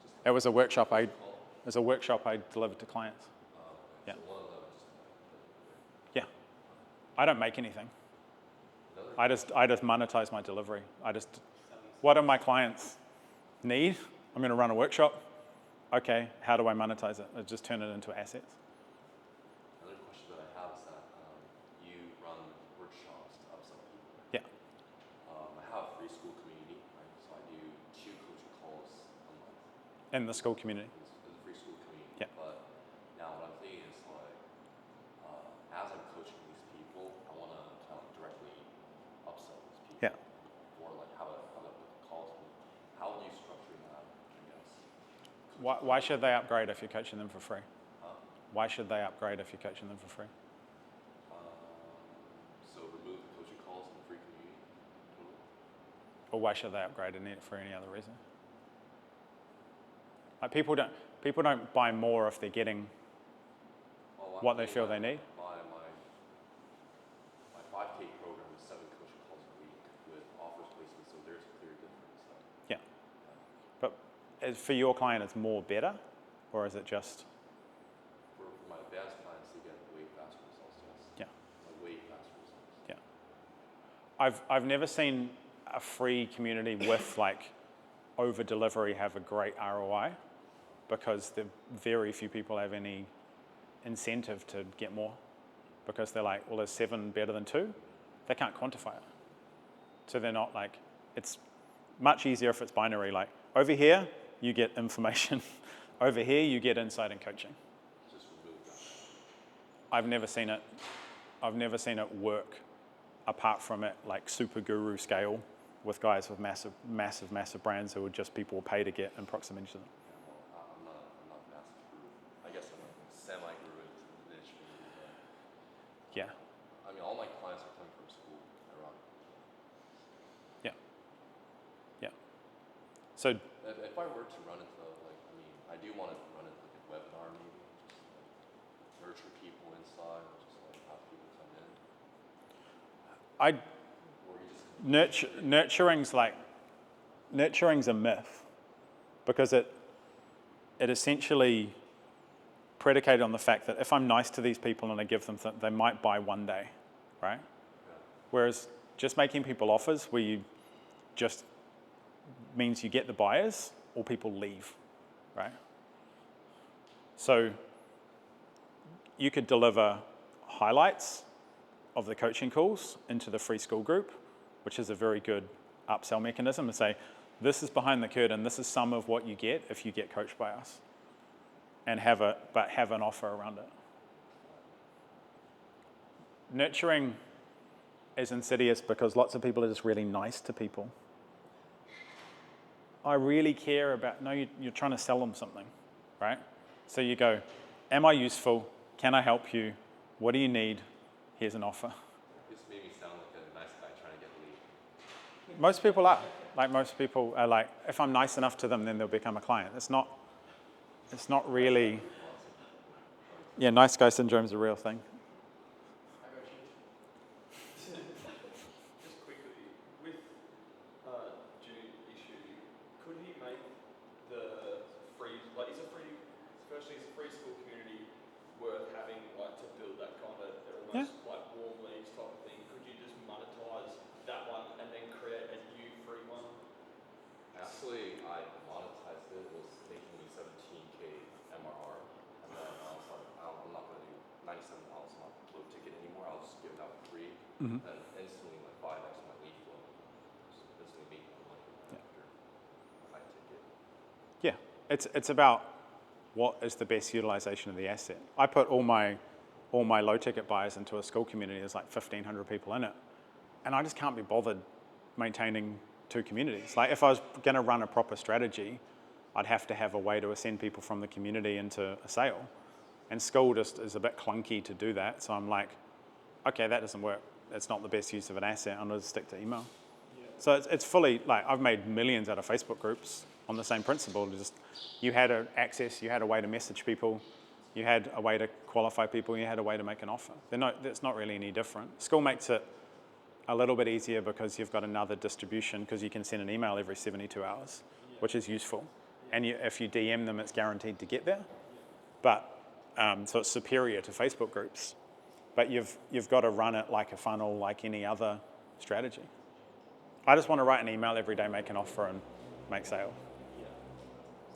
just It was a workshop I call? delivered to clients. Yeah. So one of them just Yeah. I don't make anything. I just monetize my delivery. What do my clients need? I'm going to run a workshop. Okay, how do I monetize it? I just turn it into assets. Another question that I have is that you run workshops to upsell people. Yeah. I have a free school community, right? So I do 2 coaching calls a month. In the school community. It's a free school community. Yeah. But now what I'm thinking is like, as I'm coaching these people, I want to kind of directly upsell these people. Yeah. Or like have a calls. How would you structure that? I guess. Why should they upgrade if you're coaching them for free? Huh? Why should they upgrade if you're coaching them for free? So remove the coaching calls in the free community. Totally. Or why should they upgrade for any other reason? Like people don't buy more if they're getting Well, what they feel they need. My 5K program is 7 coaching calls a week with offers placement, so there's a clear difference. Yeah. But for your client, it's more better, or is it just? For my advanced clients, they get way faster results. Yes. Yeah. Like way faster results. Yeah. I've never seen a free community with like over delivery have a great ROI, because very few people have any incentive to get more, because they're like, well, is 7 better than 2? They can't quantify it. So they're not like, it's much easier if it's binary, like over here, you get information. Over here, you get insight and coaching. Just remove that. I've never seen it work apart from at like super guru scale with guys with massive brands who are just people pay to get in proximity to them. Yeah, well, I'm not a massive guru. I guess I'm a semi-guru into the niche. Yeah. I mean, all my clients are coming from school. Ironically. Yeah. Yeah. So If I were to run into like, I mean, I do want to run into like a webinar maybe, just like nurture people inside, or just like have people come in. Or you just nurturing's a myth, because it essentially predicated on the fact that if I'm nice to these people and I give them they might buy one day, right? Whereas just making people offers where you just means you get the buyers or people leave, right? So you could deliver highlights of the coaching calls into the free school group, which is a very good upsell mechanism, and say, this is behind the curtain, this is some of what you get if you get coached by us, and have an offer around it. Nurturing is insidious because lots of people are just really nice to people. I really care about, no, you're trying to sell them something, right? So you go, am I useful? Can I help you? What do you need? Here's an offer. This made me sound like a nice guy trying to get a lead. Most people are. Like most people are like, if I'm nice enough to them, then they'll become a client. It's not really, yeah, nice guy syndrome is a real thing. Just quickly, with June issue, could he make the free, like is a free school community worth having, like to build that kind of, they're almost like warm leads type of thing? Could you just monetize that one and then create a new free one? Actually, I monetized it. It was making me 17K MRR, and then I was like, I'm not going to do 97 dollars a month blue ticket anymore. I'll just give it out for free, and instantly like 5x my lead flow. Just instantly make more money after high ticket. Yeah, it's about what is the best utilization of the asset. I put all my low ticket buyers into a school community. There's like 1,500 people in it, and I just can't be bothered maintaining 2 communities. Like if I was going to run a proper strategy, I'd have to have a way to ascend people from the community into a sale, and school just is a bit clunky to do that. So I'm like, okay, that doesn't work. It's not the best use of an asset. I'm going to stick to email. Yeah. So it's fully like I've made millions out of Facebook groups on the same principle. Just you had access, you had a way to message people, you had a way to qualify people, you had a way to make an offer. It's not really any different. School makes it a little bit easier because you've got another distribution because you can send an email every 72 hours, which is useful. And if you DM them, it's guaranteed to get there. But so it's superior to Facebook groups. But you've got to run it like a funnel, like any other strategy. I just want to write an email every day, make an offer, and make sale.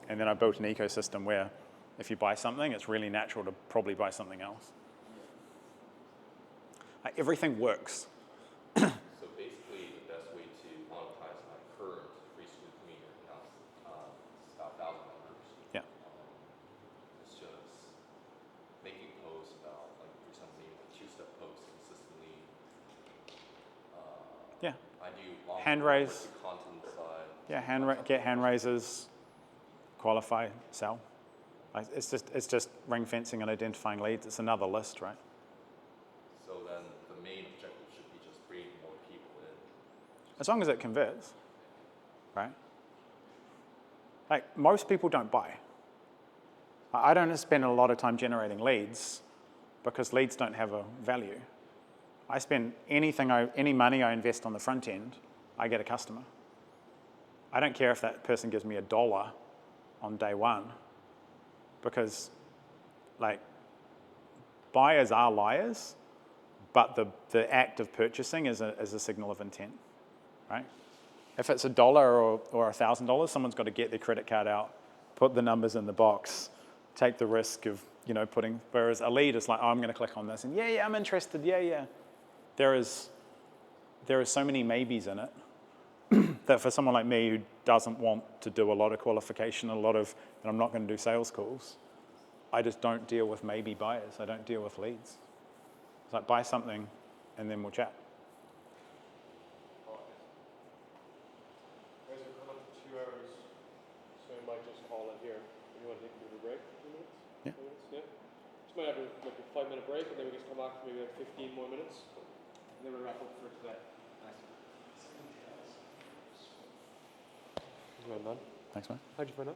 And then I built an ecosystem where if you buy something, it's really natural to probably buy something else. Like, everything works. So basically, the best way to monetize my current free school community accounts is about 1,000 members. Yeah. It's just making posts about, like, for example, maybe like 2-step posts consistently. Yeah. I do Hand raise. the content side. Yeah, get hand raisers, qualify, sell. Like, it's just ring fencing and identifying leads. It's another list, right? So then the main objective should be just bringing more people in. As long as it converts, right? Like, most people don't buy. I don't spend a lot of time generating leads because leads don't have a value. I spend any money I invest on the front end, I get a customer. I don't care if that person gives me $1 on day one, because, like, buyers are liars, but the act of purchasing is a signal of intent, right? If it's $1 or $1,000, someone's got to get their credit card out, put the numbers in the box, take the risk of, putting, whereas a lead is like, oh, I'm going to click on this, and yeah, I'm interested, yeah. There is so many maybes in it that for someone like me who doesn't want to do a lot of qualification, and I'm not going to do sales calls, I just don't deal with maybe buyers. I don't deal with leads. It's like, buy something, and then we'll chat. Guys, we're coming up to 2 hours, so we might just call it here. You want to take a bit of a break? 2 minutes? Yeah. 2 minutes? Yeah. Just might have like a 5-minute break, and then we can come back for maybe like 15 more minutes. And then we'll wrap up for today. Nice. Well done. Thanks, man. How'd you find out?